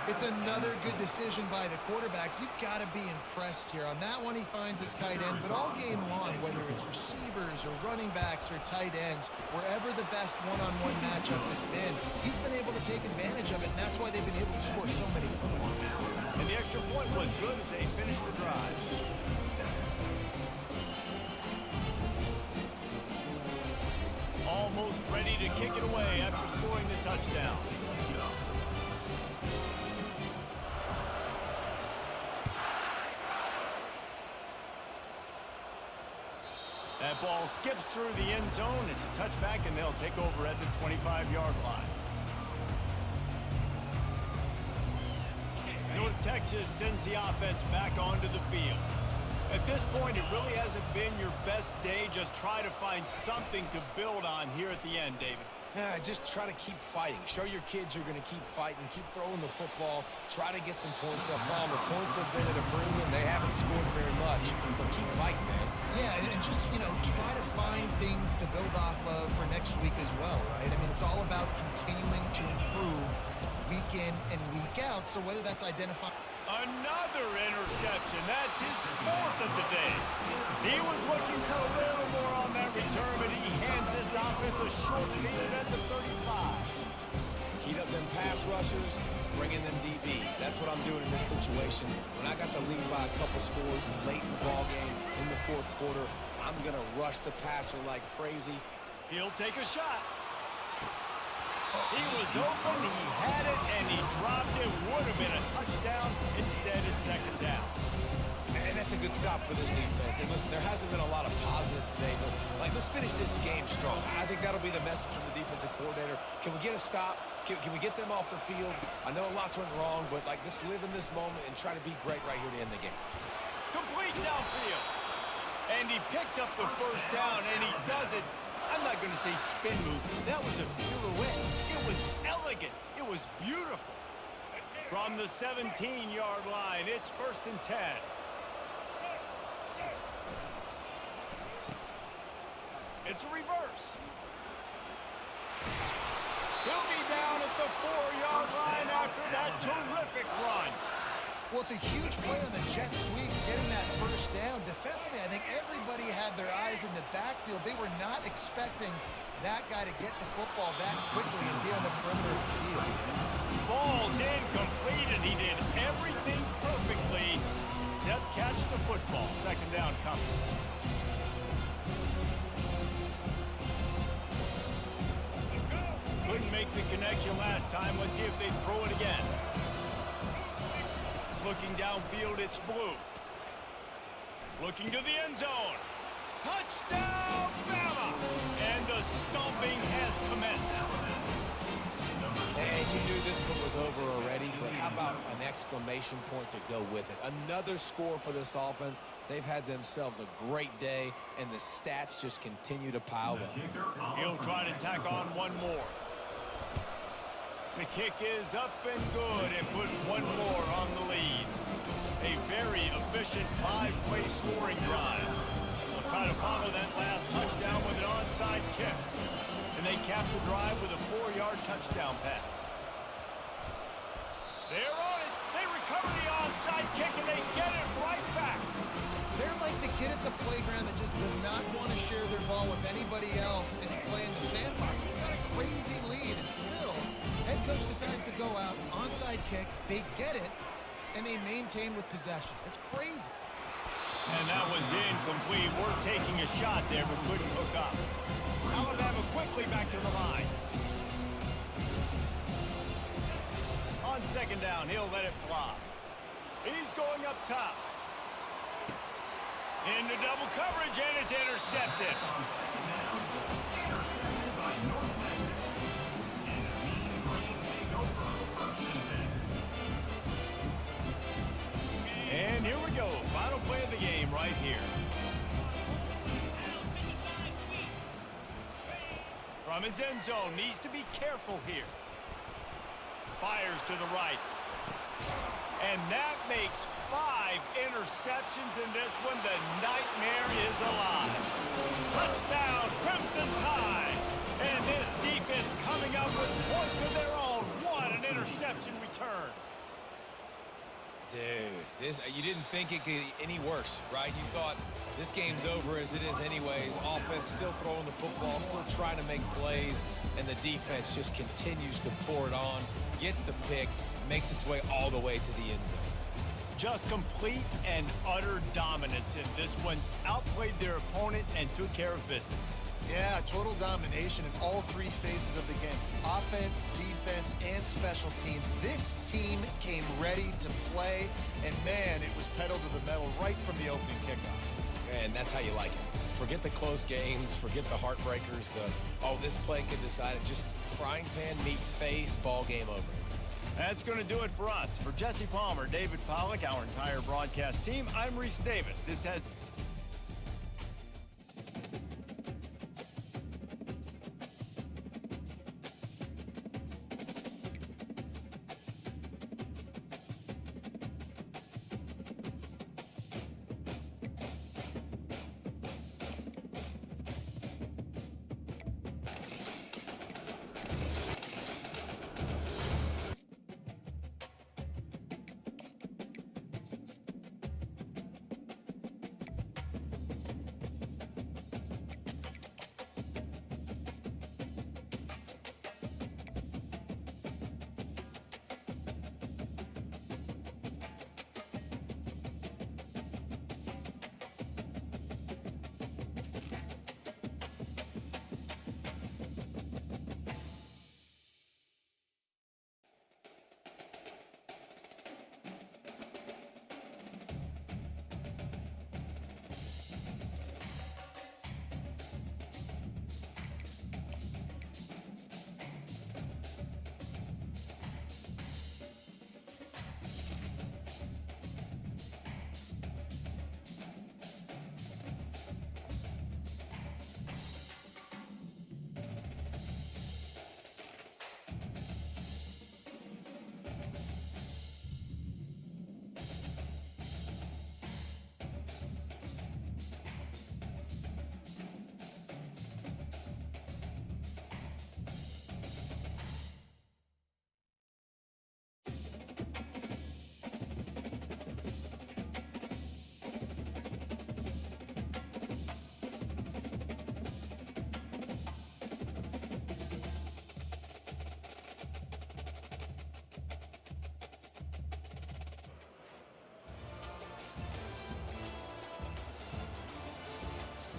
It's another good decision by the quarterback. You've got to be impressed here. On that one, he finds his tight end, but all game long, whether it's receivers or running backs or tight ends, wherever the best one-on-one matchup has been, he's been able to take advantage of it, and that's why they've been able to score so many points. And the extra point was good as they finished the drive. Almost ready to kick it away after scoring the touchdown. That ball skips through the end zone. It's a touchback, and they'll take over at the 25-yard line. North Texas sends the offense back onto the field. At this point, it really hasn't been your best day. Just try to find something to build on here at the end, David. Yeah, just try to keep fighting. Show your kids you're going to keep fighting. Keep throwing the football. Try to get some points up. Problem, the points have been at a premium. They haven't scored very much, but keep fighting, man. Yeah, and just, try to find things to build off of for next week as well, right? I mean, it's all about continuing to improve week in and week out. So whether that's identifying... Another interception. That's his 4th of the day. He was looking for a little more on that return, but he hands this offense a short lead at the 35. Heat up them pass rushers, bring in them DBs. That's what I'm doing in this situation. When I got the lead by a couple scores late in the ball game in the fourth quarter, I'm going to rush the passer like crazy. He'll take a shot. He was open, he had it, and he dropped it. Would have been a touchdown. Instead, it's second down. And that's a good stop for this defense. And listen, there hasn't been a lot of positive today, but let's finish this game strong. I think that'll be the message from the defensive coordinator. Can we get a stop? Can we get them off the field? I know lots went wrong, but let's live in this moment and try to be great right here to end the game. Complete downfield. And he picks up the first down, and he does it. I'm not going to say spin move. That was a pirouette. It was elegant. It was beautiful. From the 17-yard line, it's 1st and 10. It's a reverse. He'll be down at the 4-yard line after that terrific run. Well, it's a huge play on the jet sweep, getting that first down. Defensively, I think everybody had their eyes in the backfield. They were not expecting that guy to get the football that quickly and be on the perimeter of the field. Falls incomplete, and he did everything perfectly except catch the football. Second down coming. Couldn't make the connection last time. Let's see if they throw it again. Looking downfield, it's Blue. Looking to the end zone. Touchdown, Bama! And the stomping has commenced. And you knew this one was over already, but how about an exclamation point to go with it? Another score for this offense. They've had themselves a great day, and the stats just continue to pile up. He'll try to tack on one more. The kick is up and good, and put one more on the lead. A very efficient 5-play scoring drive. They'll try to follow that last touchdown with an onside kick. And they cap the drive with a 4-yard touchdown pass. They're on it. They recover the onside kick, and they get it right back. They're like the kid at the playground that just does not want to share their ball with anybody else and play in the sandbox. They've got a crazy lead, and still, head coach decides to go out, onside kick, they get it, and they maintain with possession. It's crazy. And that one's incomplete. We're taking a shot there, but couldn't hook up. Alabama quickly back to the line. On second down, he'll let it fly. He's going up top. Into double coverage, and it's intercepted. And here we go. Final play of the game right here. From his end zone, needs to be careful here. Fires to the right. And that makes 5 interceptions in this one. The nightmare is alive. Touchdown, Crimson Tide. And this defense coming up with points of their own. What an interception return. Dude, you didn't think it could get any worse, right? You thought this game's over as it is anyways. Offense still throwing the football, still trying to make plays, and the defense just continues to pour it on, gets the pick, makes its way all the way to the end zone. Just complete and utter dominance in this one. Outplayed their opponent and took care of business. Yeah, total domination in all 3 phases of the game. Offense, defense, and special teams. This team came ready to play, and man, it was pedal to the metal right from the opening kickoff. And that's how you like it. Forget the close games, forget the heartbreakers, this play could decide it. Just frying pan, meat face, ball game over. That's going to do it for us. For Jesse Palmer, David Pollack, our entire broadcast team, I'm Reese Davis. This has...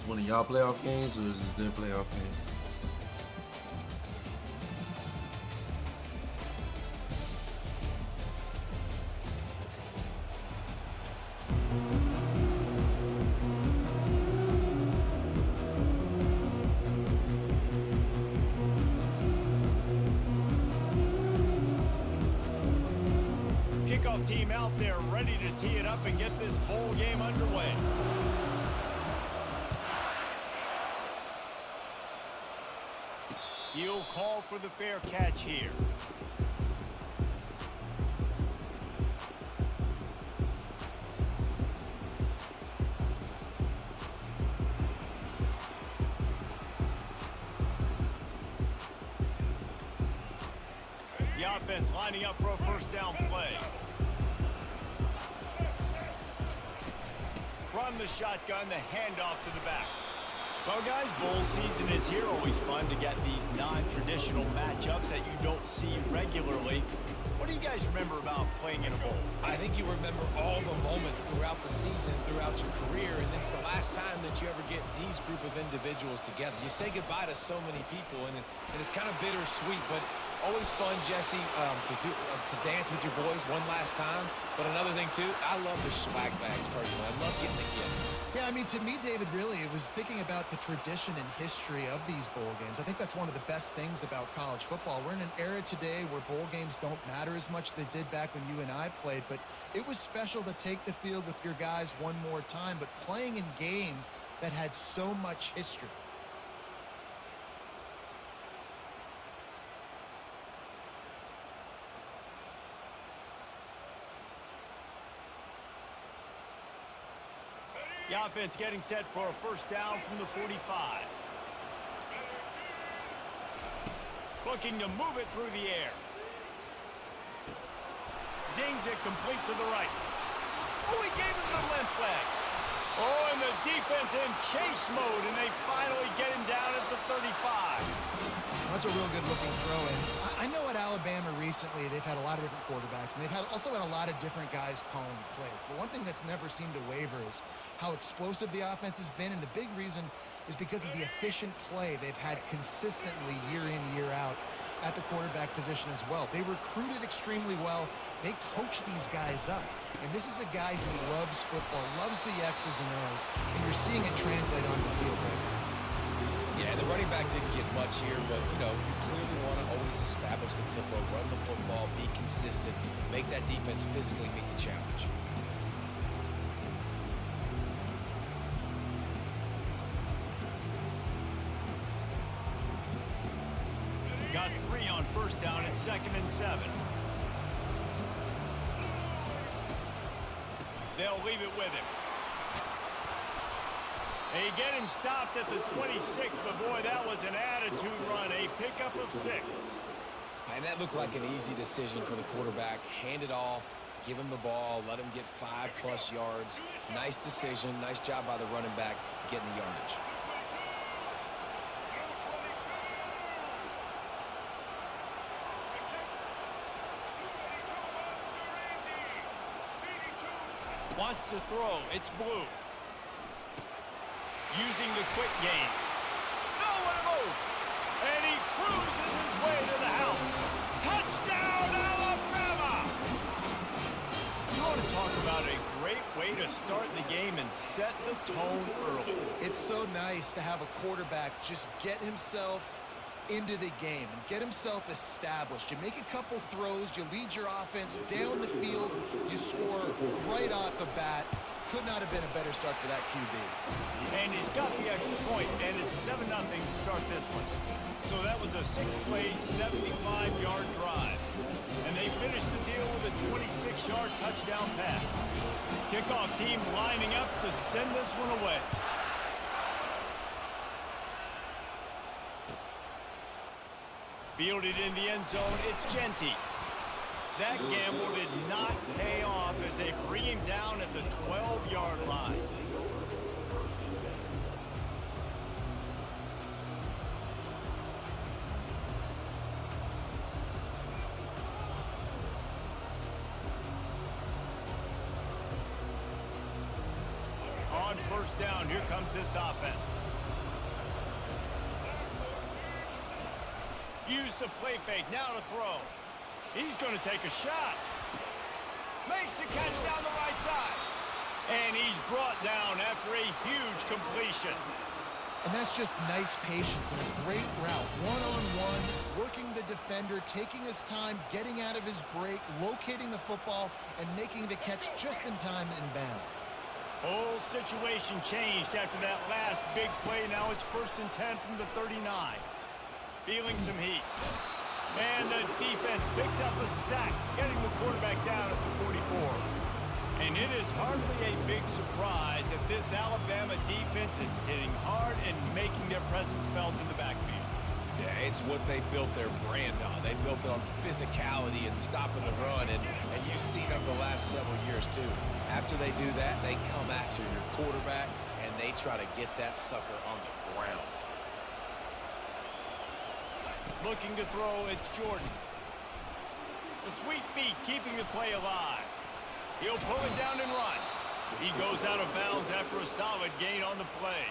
this one of y'all playoff games, or is this their playoff game? Kickoff team out there ready to tee it up and get this bowl game underway. He'll call for the fair catch here. The offense lining up for a first down play. From the shotgun, the handoff to the back. Well, guys, bowl season is here. Always fun to get these non-traditional matchups that you don't see regularly. What do you guys remember about playing in a bowl? I think you remember all the moments throughout the season, throughout your career, and it's the last time that you ever get these group of individuals together. You say goodbye to so many people, and it's kind of bittersweet, but always fun, Jesse, to dance with your boys one last time. But another thing, too, I love the swag bags, personally. I love getting the gifts. Yeah, I mean, to me, David, really, it was thinking about the tradition and history of these bowl games. I think that's one of the best things about college football. We're in an era today where bowl games don't matter as much as they did back when you and I played, but it was special to take the field with your guys one more time, but playing in games that had so much history. The offense getting set for a first down from the 45. Looking to move it through the air. Zings it complete to the right. Oh, he gave him the limp leg. Oh, and the defense in chase mode, and they finally get him down at the 35. That's a real good-looking throw. And I know at Alabama recently they've had a lot of different quarterbacks, and they've also had a lot of different guys calling plays. But one thing that's never seemed to waver is how explosive the offense has been, and the big reason is because of the efficient play they've had consistently year in, year out at the quarterback position as well. They recruited extremely well. They coach these guys up. And this is a guy who loves football, loves the X's and O's, and you're seeing it translate onto the field right now. Yeah, the running back didn't get much here, but, you know, you clearly want to always establish the tempo, run the football, be consistent, make that defense physically meet the challenge. Got 3 on first down at 2nd and 7. They'll leave it with him. They get him stopped at the 26, but boy, that was an attitude run, a pickup of 6. And that looked like an easy decision for the quarterback. Hand it off, give him the ball, let him get 5+ yards. Nice decision, nice job by the running back getting the yardage. Wants to throw. It's Blue. Using the quick game. No, what a move! And he cruises his way to the house. Touchdown, Alabama! You want to talk about a great way to start the game and set the tone early. It's so nice to have a quarterback just get himself into the game and get himself established. You make a couple throws, you lead your offense down the field, you score right off the bat. Could not have been a better start for that QB. And he's got the extra point, and it's 7-0 to start this one. So that was a 6-play, 75-yard drive. And they finished the deal with a 26-yard touchdown pass. Kickoff team lining up to send this one away. Fielded in the end zone, it's Genty. That gamble did not pay off as they bring him down at the 12-yard line. On first down, here comes this offense. Use the play fake, now to throw. He's going to take a shot. Makes the catch down the right side. And he's brought down after a huge completion. And that's just nice patience and a great route. One-on-one, working the defender, taking his time, getting out of his break, locating the football, and making the catch just in time in bounds. Whole situation changed after that last big play. Now it's 1st and 10 from the 39. Feeling some heat. And the defense picks up a sack, getting the quarterback down at the 44. And it is hardly a big surprise that this Alabama defense is hitting hard and making their presence felt in the backfield. Yeah, it's what they built their brand on. They built it on physicality and stopping the run, and you've seen over the last several years, too. After they do that, they come after your quarterback, and they try to get that sucker on the ground. Looking to throw, it's Jordan. The sweet feet keeping the play alive. He'll pull it down and run. He goes out of bounds after a solid gain on the play.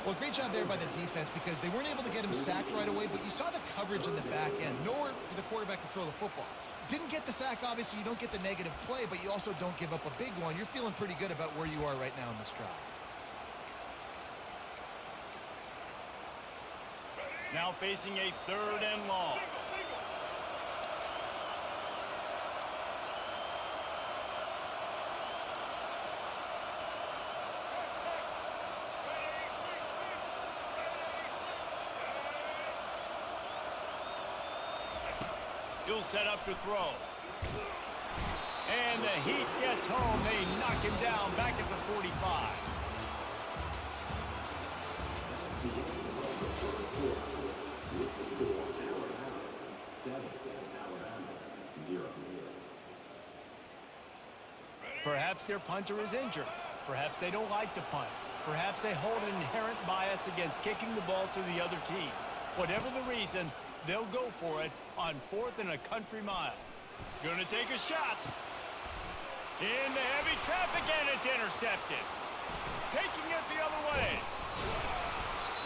Well, great job there by the defense because they weren't able to get him sacked right away, but you saw the coverage in the back end. Nowhere for the quarterback to throw the football. Didn't get the sack, obviously. You don't get the negative play, but you also don't give up a big one. You're feeling pretty good about where you are right now in this drive. Now facing a 3rd and long. He'll set up to throw. And the heat gets home. They knock him down back at the 45. Perhaps their punter is injured. Perhaps they don't like to punt. Perhaps they hold an inherent bias against kicking the ball to the other team. Whatever the reason, they'll go for it on 4th and a country mile. Gonna take a shot. Into heavy traffic, and it's intercepted. Taking it the other way.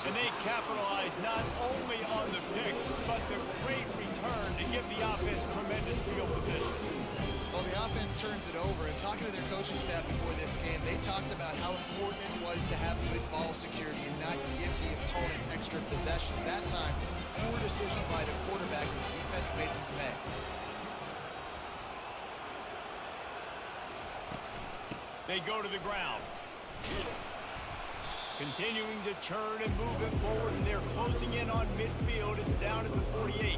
And they capitalize not only on the pick, but the great return to give the offense tremendous field position. Well, the offense turns it over, and talking to their coaching staff before this game, they talked about how important it was to have good ball security and not give the opponent extra possessions. That time, poor decision by the quarterback, and the defense made them pay. They go to the ground. Continuing to churn and move it forward, and they're closing in on midfield. It's down at the 48.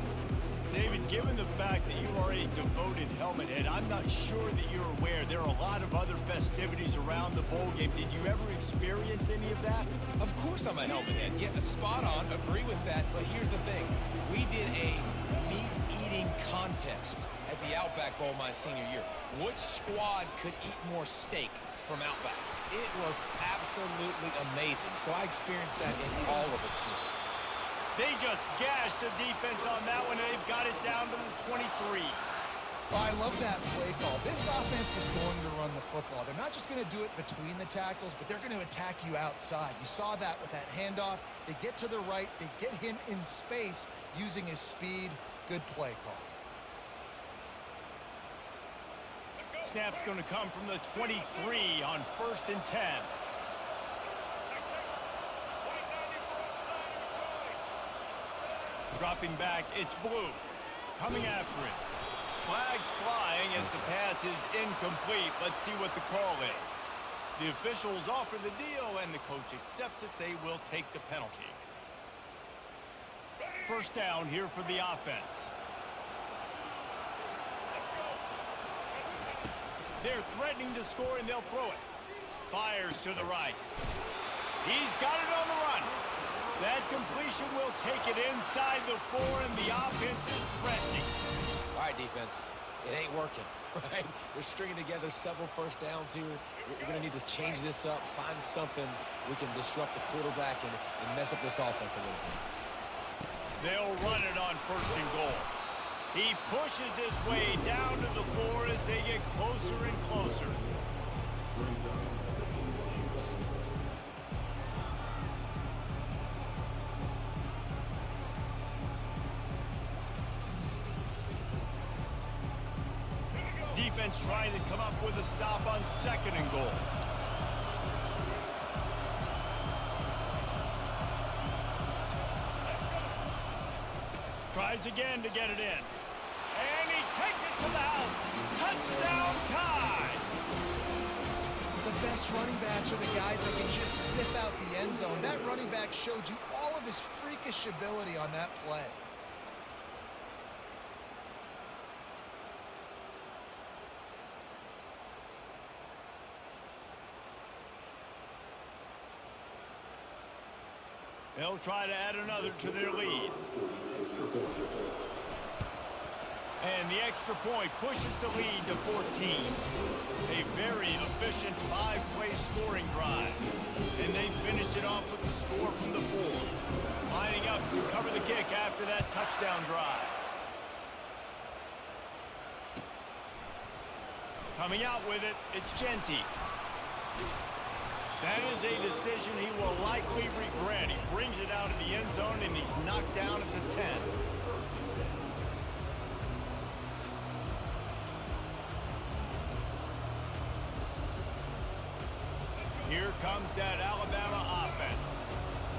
David, given the fact that you are a devoted helmet head, I'm not sure that you're aware there are a lot of other festivities around the bowl game. Did you ever experience any of that? Of course I'm a helmet head. Yeah, spot on. Agree with that. But here's the thing. We did a meat-eating contest at the Outback Bowl my senior year. Which squad could eat more steak from Outback? It was absolutely amazing. So I experienced that in all of its glory. They just gashed the defense on that one, and they've got it down to the 23. Oh, I love that play call. This offense is going to run the football. They're not just going to do it between the tackles, but they're going to attack you outside. You saw that with that handoff. They get to the right. They get him in space using his speed. Good play call. Snap's going to come from the 23 on 1st and 10. Dropping back, it's Blue. Coming after it. Flags flying as the pass is incomplete. Let's see what the call is. The officials offer the deal, and the coach accepts it. They will take the penalty. 1st down here for the offense. They're threatening to score, and they'll throw it. Fires to the right. He's got it on the run. That completion will take it inside the 4, and the offense is threatening. All right, defense. It ain't working, right? We're stringing together several 1st downs here. We're going to need to change this up, find something we can disrupt the quarterback and mess up this offense a little bit. They'll run it on 1st and goal. He pushes his way down to the 4 as they get closer and closer. defense trying to come up with a stop on 2nd and goal. Tries again to get it in. And he takes it to the house. Touchdown tie. The best running backs are the guys that can just sniff out the end zone. That running back showed you all of his freakish ability on that play. They'll try to add another to their lead. And the extra point pushes the lead to 14. A very efficient 5-play scoring drive. And they finished it off with the score from the 4. Lining up to cover the kick after that touchdown drive. Coming out with it, it's Genty. That is a decision he will likely regret. He brings it out of the end zone and he's knocked down at the 10. Here comes that Alabama offense.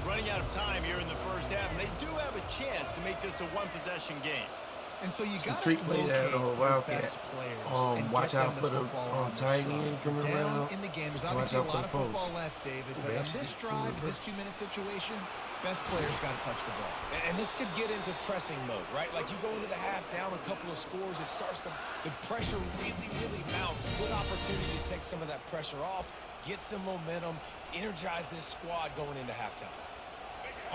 Running out of time here in the first half, and they do have a chance to make this a one-possession game. And so you got to treat play that Wildcat. best players and watch get out them for the football on this tight drive. end coming Down around. in the game. There's Watch obviously a out for lot the of football post. left, David, Ooh, but on that's this just drive, reverse. this 2-minute situation, best players got to touch the ball. And this could get into pressing mode, right? Like you go into the half down a couple of scores, it starts to, the pressure really mounts. Good opportunity to take some of that pressure off, get some momentum, energize this squad going into halftime.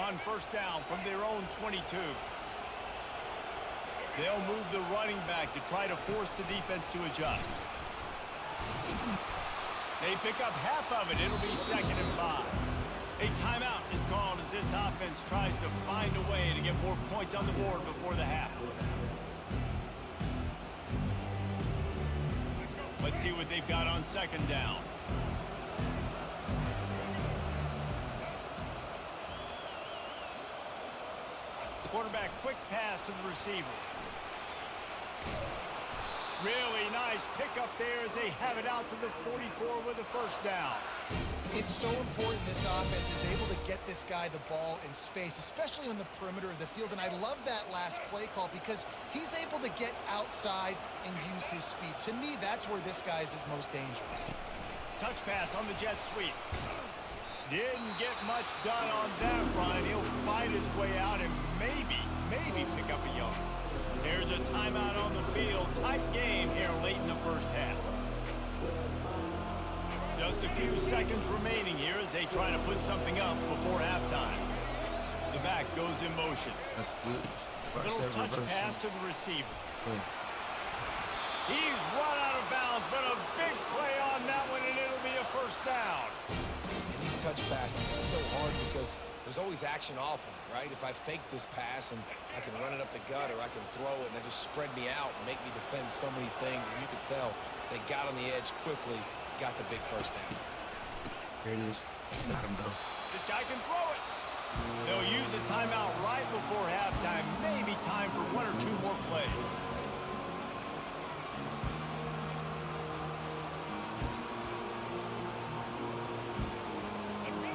On first down from their own 22. They'll move the running back to try to force the defense to adjust. They pick up half of it. It'll be 2nd and 5. A timeout is called as this offense tries to find a way to get more points on the board before the half. Let's see what they've got on 2nd down. Quarterback quick pass to the receiver. Really nice pickup there as they have it out to the 44 with a first down. It's so important this offense is able to get this guy the ball in space, especially on the perimeter of the field. And I love that last play call because he's able to get outside and use his speed. To me, that's where this guy is his most dangerous. Touch pass on the jet sweep. Didn't get much done on that run. He'll fight his way out and maybe pick up a yard. There's a timeout on the field. Tight game here late in the first half. Just a few seconds remaining here as they try to put something up before halftime. The back goes in motion. That's good. Watch Little that touch reverse. pass to the receiver. Oh. He's run out of bounds, but a big play on that one, and it'll be a first down. And these touch passes, it's so hard because there's always action off of it, right? If I fake this pass and I can run it up the gut or I can throw it and they just spread me out and make me defend so many things, and you can tell they got on the edge quickly, got the big first down. Here it is. Got him though. This guy can throw it. They'll use a timeout right before halftime. Maybe time for 1 or 2 more plays.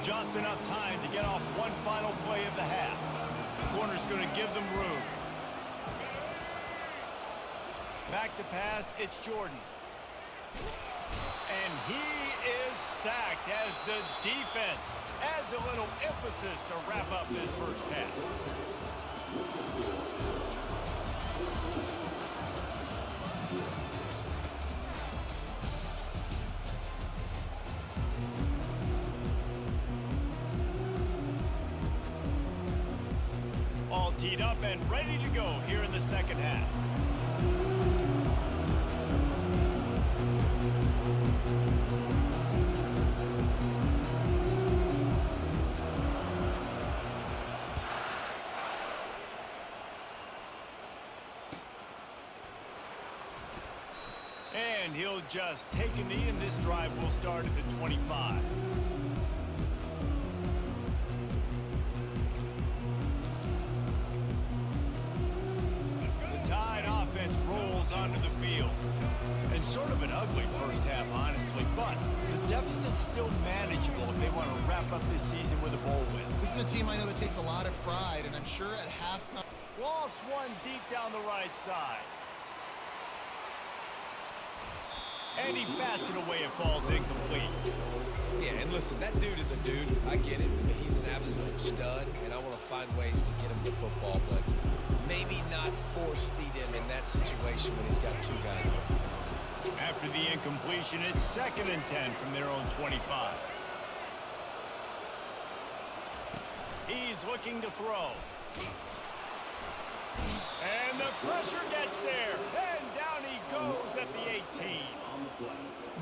Just enough time to get off one final play of the half. The corner's going to give them room. Back to pass, it's Jordan. And he is sacked as the defense adds a little emphasis to wrap up this first half. All teed up and ready to go here in the second half. And he'll just take a knee, and this drive will start at the 25. The Tide offense rolls goes onto the field. And sort of an ugly first half, honestly, but the deficit's still manageable if they want to wrap up this season with a bowl win. This is a team I know that takes a lot of pride, and I'm sure at halftime... Lost one deep down the right side. And he bats it away. It falls incomplete. Yeah, and listen, that dude is a dude. I get it. I mean, he's an absolute stud, and I want to find ways to get him the football, but maybe not force feed him in that situation when he's got two guys open. After the incompletion, it's 2nd and 10 from their own 25. He's looking to throw. And the pressure gets there. And down he goes at the 18.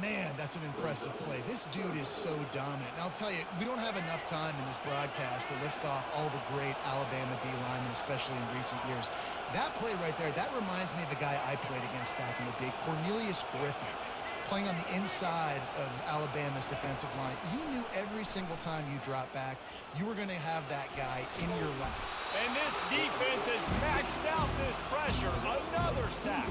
Man, that's an impressive play. This dude is so dominant. And I'll tell you, we don't have enough time in this broadcast to list off all the great Alabama D linemen, especially in recent years. That play right there, that reminds me of the guy I played against back in the day, Cornelius Griffin, playing on the inside of Alabama's defensive line. You knew every single time you dropped back, you were going to have that guy in your lap. And this defense has maxed out this pressure. Another sack.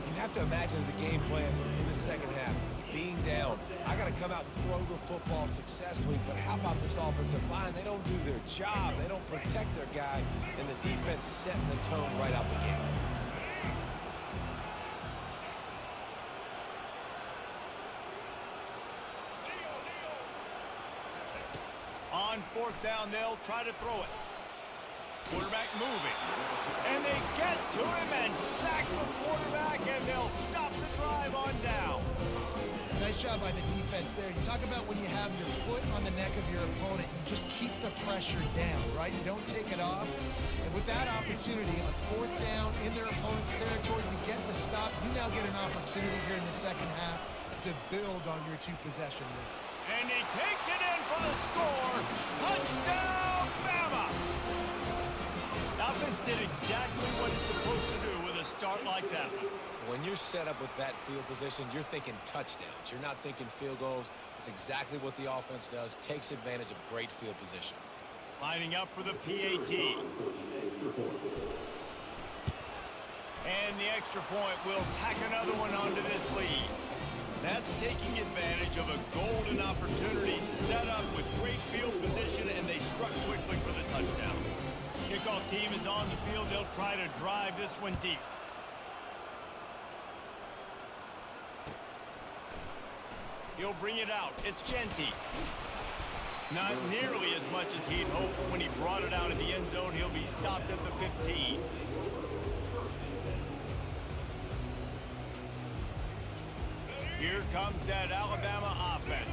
You have to imagine the game plan in the second half. Being down, I got to come out and throw the football successfully, but how about this offensive line? They don't do their job. They don't protect their guy, and the defense setting the tone right out the gate. On 4th down, they'll try to throw it. Quarterback moving. And they get to him and sack the quarterback, and they'll stop the drive on down. Nice job by the defense there. You talk about when you have your foot on the neck of your opponent, you just keep the pressure down, right? You don't take it off. And with that opportunity on 4th down in their opponent's territory, you get the stop. You now get an opportunity here in the second half to build on your two-possession lead. And he takes it in for the score. Touchdown, Bama! Offense did exactly what it's supposed to do with a start like that one. When you're set up with that field position, you're thinking touchdowns. You're not thinking field goals. It's exactly what the offense does. Takes advantage of great field position. Lining up for the PAT. And the extra point will tack another one onto this lead. That's taking advantage of a golden opportunity set up with great field position, and they struck quickly for the touchdown. Kickoff team is on the field. They'll try to drive this one deep. He'll bring it out. It's Genty. Not nearly as much as he'd hoped. When he brought it out in the end zone, he'll be stopped at the 15. Here comes that Alabama offense.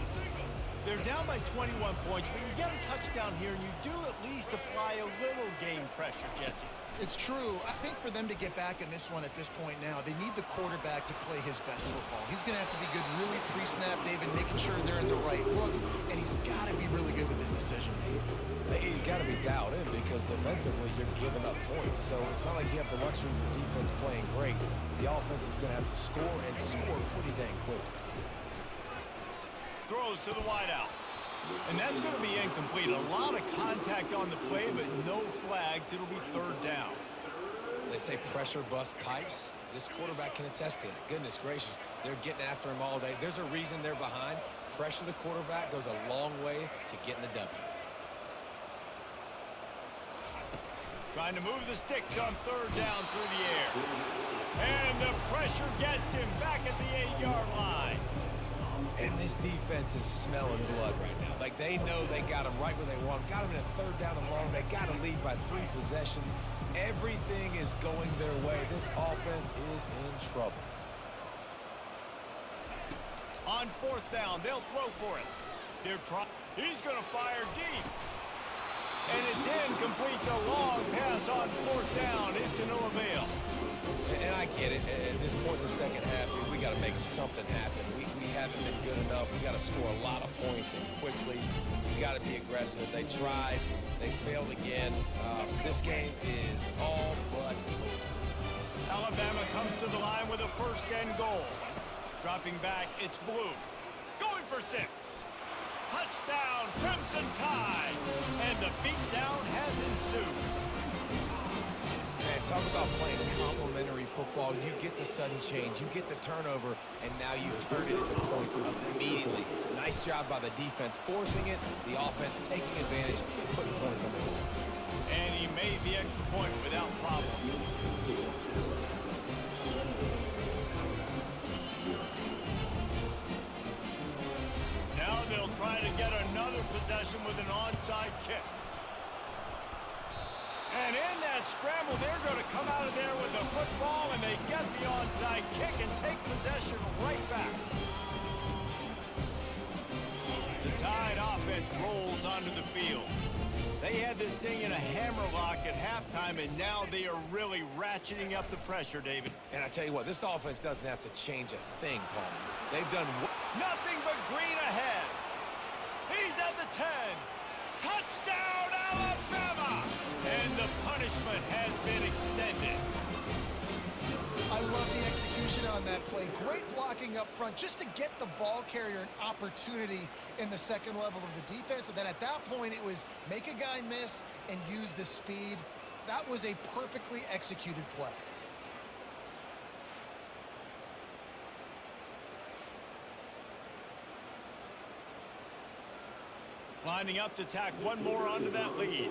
They're down by 21 points, but you get a touchdown here, and you do at least apply a little game pressure, Jesse. It's true. I think for them to get back in this one at this point now, they need the quarterback to play his best football. He's going to have to be good really pre-snap, David, making sure they're in the right looks, and he's got to be really good with his decision-making. He's got to be dialed in because defensively you're giving up points. So it's not like you have the luxury of the defense playing great. The offense is going to have to score and score pretty dang quick. Throws to the wideout. And that's going to be incomplete. A lot of contact on the play, but no flags. It'll be 3rd down. They say pressure bust pipes. This quarterback can attest to it. Goodness gracious. They're getting after him all day. There's a reason they're behind. Pressure the quarterback goes a long way to getting the W. Trying to move the sticks on 3rd down through the air. And the pressure gets him back at the 8-yard line. And this defense is smelling blood right now. Like, they know they got him right where they want him. Got him in a 3rd down and long. They got to lead by 3 possessions. Everything is going their way. This offense is in trouble. On 4th down, they'll throw for it. He's going to fire deep. And it's incomplete. The long pass on 4th down is to no avail. And I get it. At this point in the second half, we got to make something happen. We haven't been good enough. We got to score a lot of points and quickly. We got to be aggressive. They tried. They failed again. This game is all but over. Alabama comes to the line with a 1st and goal. Dropping back, it's Blue. Going for 6. Touchdown, Crimson Tide. And the beatdown has ensued. Man, talk about playing complementary football, you get the sudden change, you get the turnover, and now you turn it into points immediately. Nice job by the defense forcing it, the offense taking advantage and putting points on the board. And he made the extra point without problem. Now they'll try to get another possession with an onside kick. And in that scramble, they're going to come out of there with the football, and they get the onside kick and take possession right back. The Tide offense rolls onto the field. They had this thing in a hammerlock at halftime, and now they are really ratcheting up the pressure, David. And I tell you what, this offense doesn't have to change a thing, Paul. They've done Nothing but green ahead. He's at the 10. Touchdown, Alabama! And the punishment has been extended. I love the execution on that play. Great blocking up front just to get the ball carrier an opportunity in the second level of the defense. And then at that point, it was make a guy miss and use the speed. That was a perfectly executed play. Lining up to tack one more onto that lead.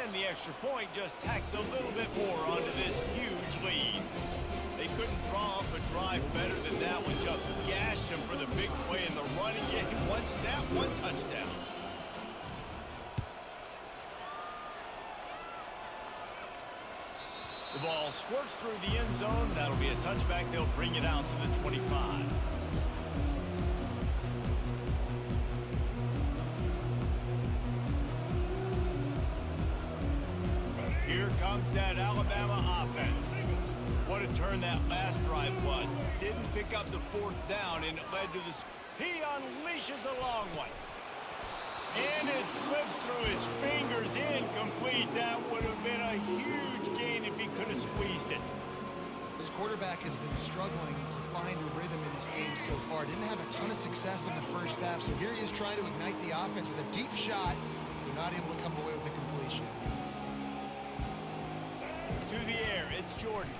And the extra point just tacks a little bit more onto this huge lead. They couldn't draw up a drive better than that one. Just gashed them for the big play in the running game. One snap, one touchdown. The ball squirts through the end zone. That'll be a touchback. They'll bring it out to the 25. Here comes that Alabama offense. What a turn that last drive was. Didn't pick up the fourth down, and it led to the... He unleashes a long one. And it slips through his fingers, incomplete. That would have been a huge gain if he could have squeezed it. This quarterback has been struggling to find a rhythm in this game so far. Didn't have a ton of success in the first half, so here he is trying to ignite the offense with a deep shot. They're not able to come away with the completion. To the air, it's Jordan.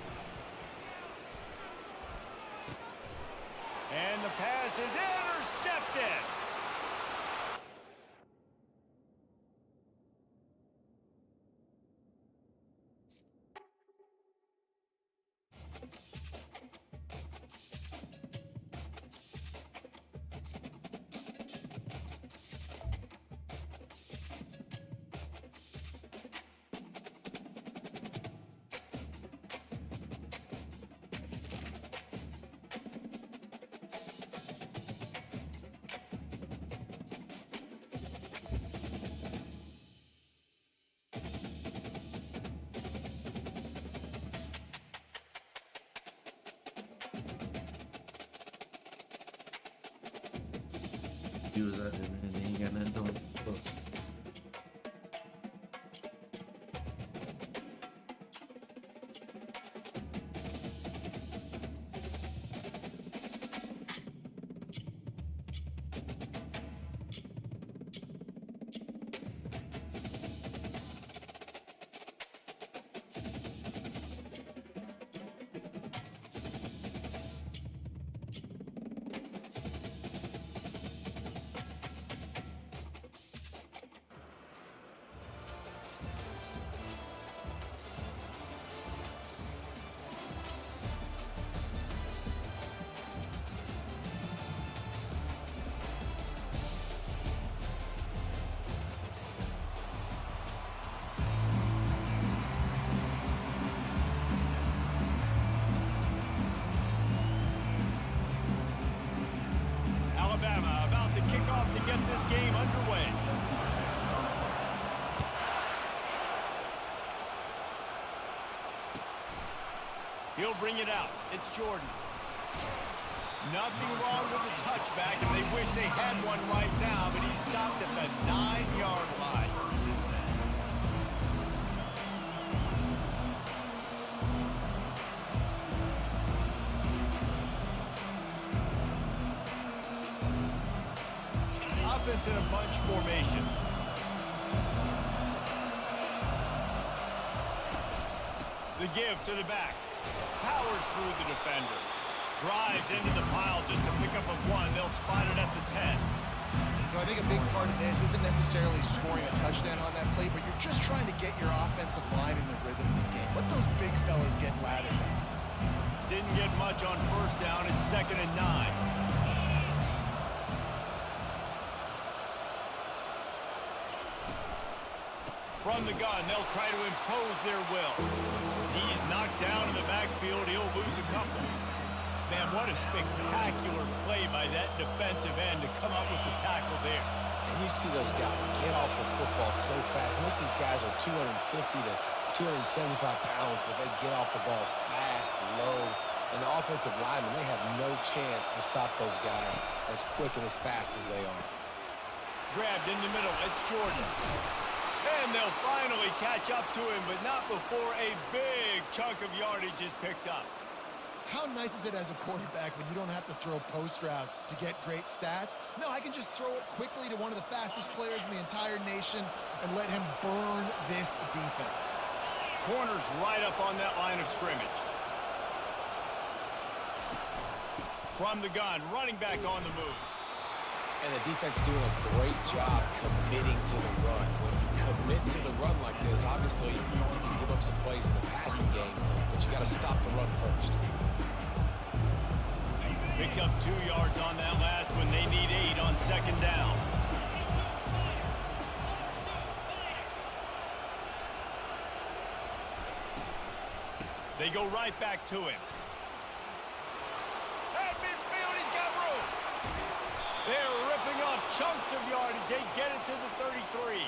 And the pass is intercepted. He was out there, man. He ain't got nothing doing. Close. Alabama about to kick off to get this game underway. He'll bring it out. It's Jordan. Nothing wrong with the touchback, and they wish they had one right now, but he stopped at the 9-yard line. Offense in a bunch formation. The give to the back. Powers through the defender. Drives into the pile just to pick up a 1. They'll spot it at the 10. I think a big part of this isn't necessarily scoring a touchdown on that play, but you're just trying to get your offensive line in the rhythm of the game. Let those big fellas get lathered up. Didn't get much on first down. It's 2nd and 9. From the gun, they'll try to impose their will. He's knocked down in the backfield. He'll lose a couple. Man, what a spectacular play by that defensive end to come up with the tackle there. And you see those guys get off the football so fast. Most of these guys are 250 to 275 pounds, but they get off the ball fast, low. And the offensive linemen, they have no chance to stop those guys as quick and as fast as they are. Grabbed in the middle. It's Jordan. And they'll finally catch up to him, but not before a big chunk of yardage is picked up. How nice is it as a quarterback when you don't have to throw post routes to get great stats? No, I can just throw it quickly to one of the fastest players in the entire nation and let him burn this defense. Corner's right up on that line of scrimmage. From the gun, running back on the move. And the defense doing a great job committing to the run. When you commit to the run like this, obviously you can give up some plays in the passing game, but you got to stop the run first. Picked up 2 yards on that last one. They need 8 on 2nd down. They go right back to him. At midfield, he's got room. They're ripping off chunks of yardage. They get it to the 33.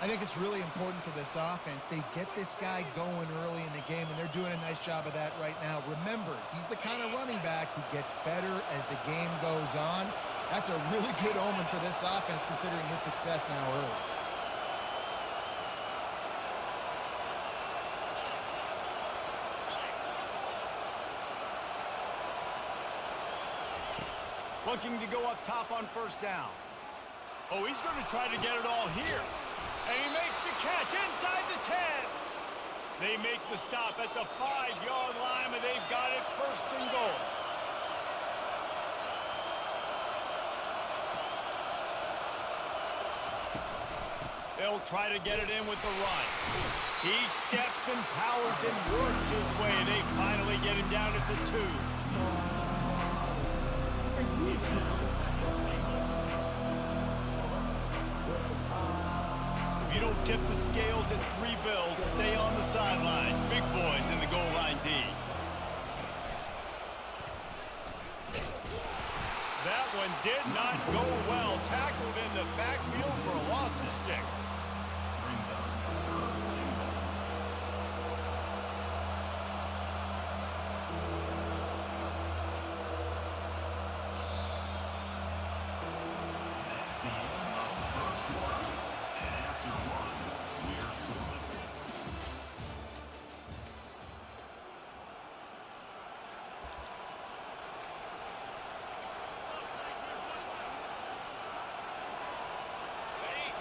I think it's really important for this offense. They get this guy going early in the game, and they're doing a nice job of that right now. Remember, he's the kind of running back who gets better as the game goes on. That's a really good omen for this offense, considering his success now early. Looking to go up top on first down. Oh, he's going to try to get it all here. And he makes the catch inside the 10. They make the stop at the 5-yard line, and they've got it 1st and goal. They'll try to get it in with the run. He steps and powers and works his way. They finally get him down at the 2. If you don't tip the scales at 3 bills, stay on the sidelines. Big boys in the goal line D. That one did not go well. Tackled in the backfield for a loss of 6.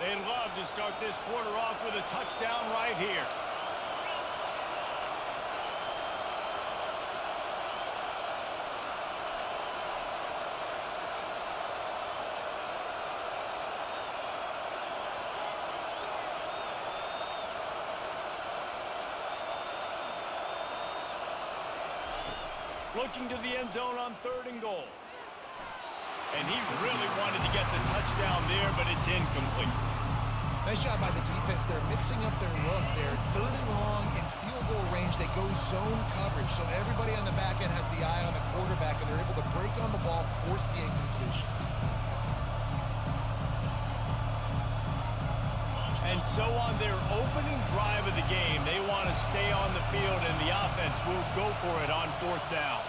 They'd love to start this quarter off with a touchdown right here. Looking to the end zone on 3rd and goal. And he really wanted to get the touchdown there, but it's incomplete. Nice job by the defense. They're mixing up their look. They're 3rd and long in field goal range. They go zone coverage. So everybody on the back end has the eye on the quarterback, and they're able to break on the ball, force the incompletion. And so on their opening drive of the game, they want to stay on the field, and the offense will go for it on 4th down.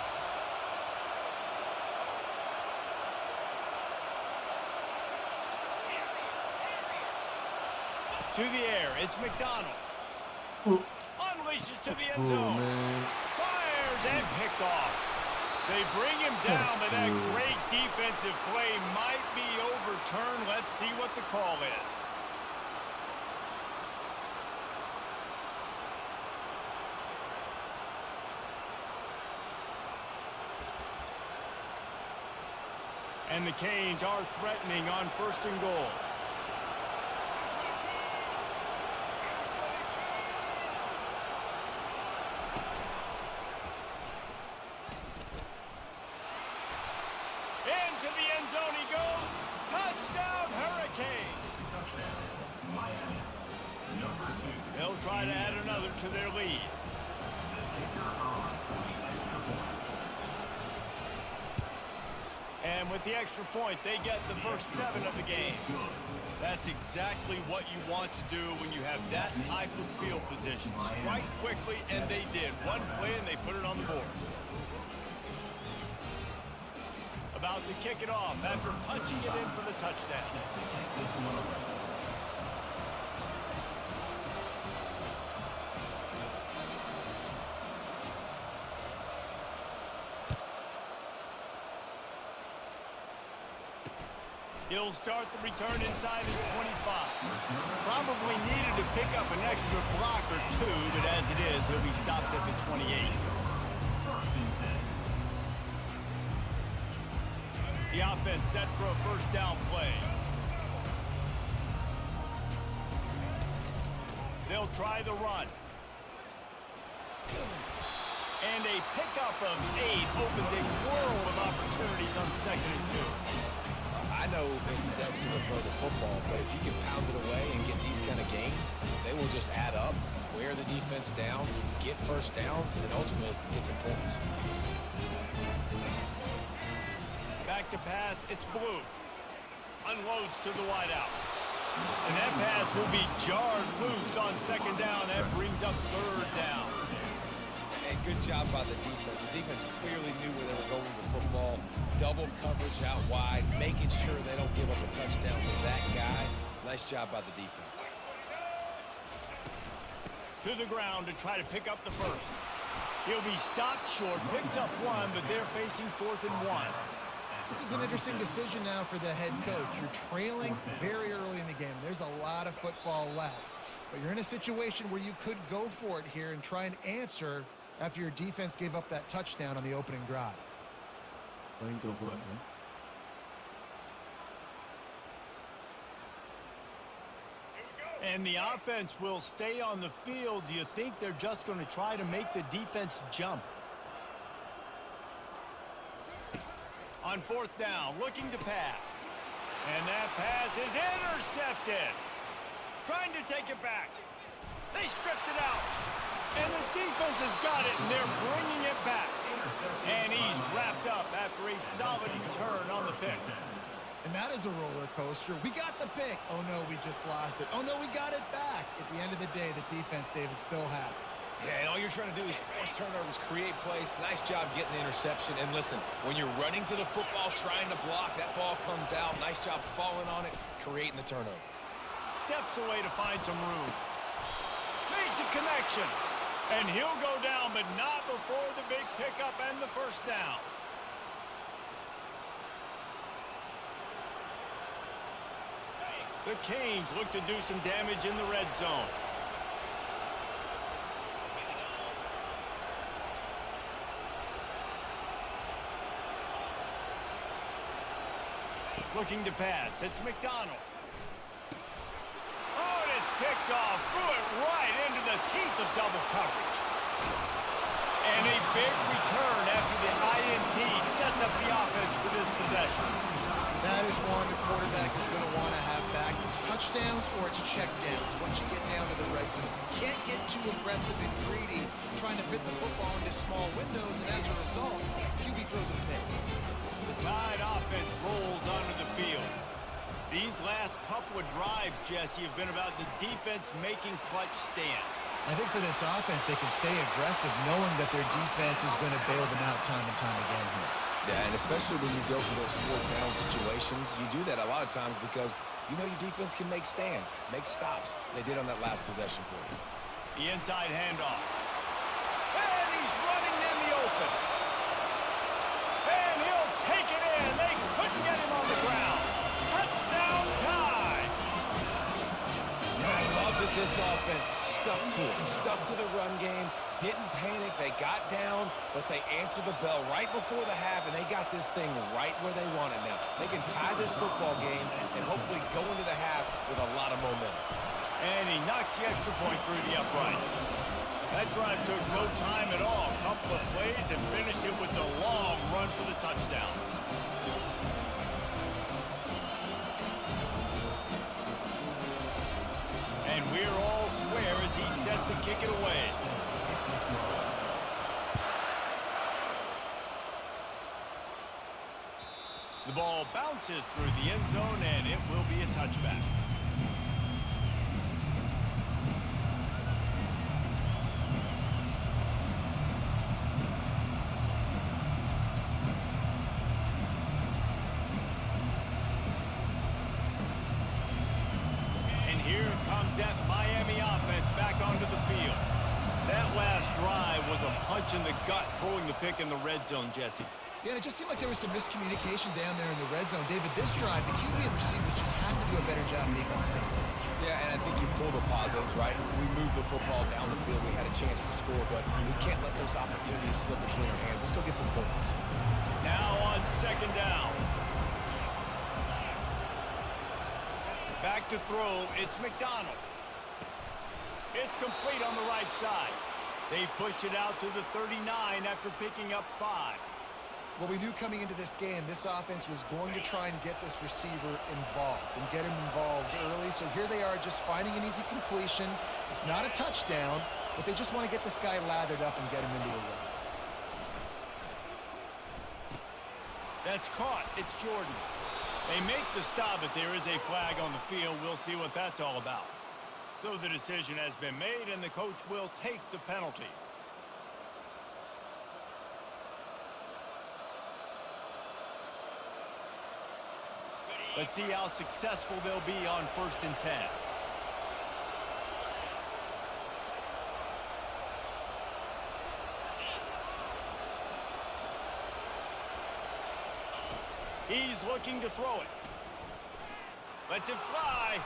To the air, it's McDonald. Unleashes to the end zone. Fires and picked off. They bring him down, but that great defensive play might be overturned. Let's see what the call is. And the Canes are threatening on 1st and goal. Into the end zone he goes. Touchdown, Hurricane. Touchdown, Miami. Number 2. They'll try to add another to their lead. The kicker on the extra point. And with the extra point, they get the first 7 of the game. That's exactly what you want to do when you have that type of field position. Strike quickly, and they did. One play, and they put it on the board. About to kick it off after punching it in for the touchdown. This one away. He'll start the return inside his 25. Probably needed to pick up an extra block or 2, but as it is, he'll be stopped at the 28. First and 10. The offense set for a first down play. They'll try the run. And a pickup of 8 opens a world of opportunities on 2nd and 2. I know it's sexy to throw the football, but if you can pound it away and get these kind of gains, they will just add up, wear the defense down, get first downs, and ultimately get some points. Back to pass, it's Blue. Unloads to the wideout. And that pass will be jarred loose on 2nd down. That brings up 3rd down. And good job by the defense. The defense clearly knew where they were going with the football. Double coverage out wide, making sure they don't give up a touchdown to that guy. Nice job by the defense. To the ground to try to pick up the first. He'll be stopped short, picks up 1, but they're facing 4th and 1. This is an interesting decision now for the head coach. You're trailing very early in the game. There's a lot of football left. But you're in a situation where you could go for it here and try and answer after your defense gave up that touchdown on the opening drive. Go ahead and go for it, man. And the offense will stay on the field. Do you think they're just going to try to make the defense jump? On 4th down, looking to pass. And that pass is intercepted. Trying to take it back. They stripped it out. And the defense has got it, and they're bringing it back. And he's wrapped up after a solid return on the pick. And that is a roller coaster. We got the pick. Oh, no, we just lost it. Oh, no, we got it back. At the end of the day, the defense, David, still had it. Yeah, and all you're trying to do is force turnovers, create plays. Nice job getting the interception. And listen, when you're running to the football, trying to block, that ball comes out. Nice job falling on it, creating the turnover. Steps away to find some room. Makes a connection. And he'll go down, but not before the big pickup and the first down. The Canes look to do some damage in the red zone. Looking to pass. It's McDonald. Oh, and it's picked off. Threw it right into the teeth of double coverage. And a big return after the INT sets up the offense for this possession. That is one the quarterback is going to want to have back. It's touchdowns or it's checkdowns once you get down to the red zone. You can't get too aggressive and greedy trying to fit the football into small windows, and as a result, QB throws a pick. The Tide offense rolls onto the field. These last couple of drives, Jesse, have been about the defense making clutch stand. I think for this offense, they can stay aggressive knowing that their defense is going to bail them out time and time again here. Yeah, and especially when you go for those 4th down situations, you do that a lot of times because you know your defense can make stands, make stops. They did on that last possession for you. The inside handoff. And he's running in the open. And he'll take it in. They couldn't get him on the ground. Touchdown Tide. And I love that this offense stuck to it, stuck to the run game, didn't panic. They got down, but they answered the bell right before the half, and they got this thing right where they want it now. They can tie this football game and hopefully go into the half with a lot of momentum. And he knocks the extra point through the uprights. That drive took no time at all. A couple of plays and finished it with the long run for the touchdown. And we're all square as he's set to kick it away. The ball bounces through the end zone, and it will be a touchback. And here comes that Miami offense back onto the field. That last drive was a punch in the gut, throwing the pick in the red zone, Jesse. Yeah, and it just seemed like there was some miscommunication down there in the red zone. David, this drive, the QB and receivers just have to do a better job being on the same page. Yeah, and I think you pull the positives, right? We moved the football down the field. We had a chance to score, but we can't let those opportunities slip between our hands. Let's go get some points. Now on second down. Back to throw, it's McDonald. It's complete on the right side. They pushed it out to the 39 after picking up 5. Well, we knew coming into this game, this offense was going to try and get this receiver involved and get him involved early. So here they are just finding an easy completion. It's not a touchdown, but they just want to get this guy lathered up and get him into a run. That's caught. It's Jordan. They make the stop, but there is a flag on the field. We'll see what that's all about. So the decision has been made, and the coach will take the penalty. Let's see how successful they'll be on 1st and 10. He's looking to throw it. Lets it fly.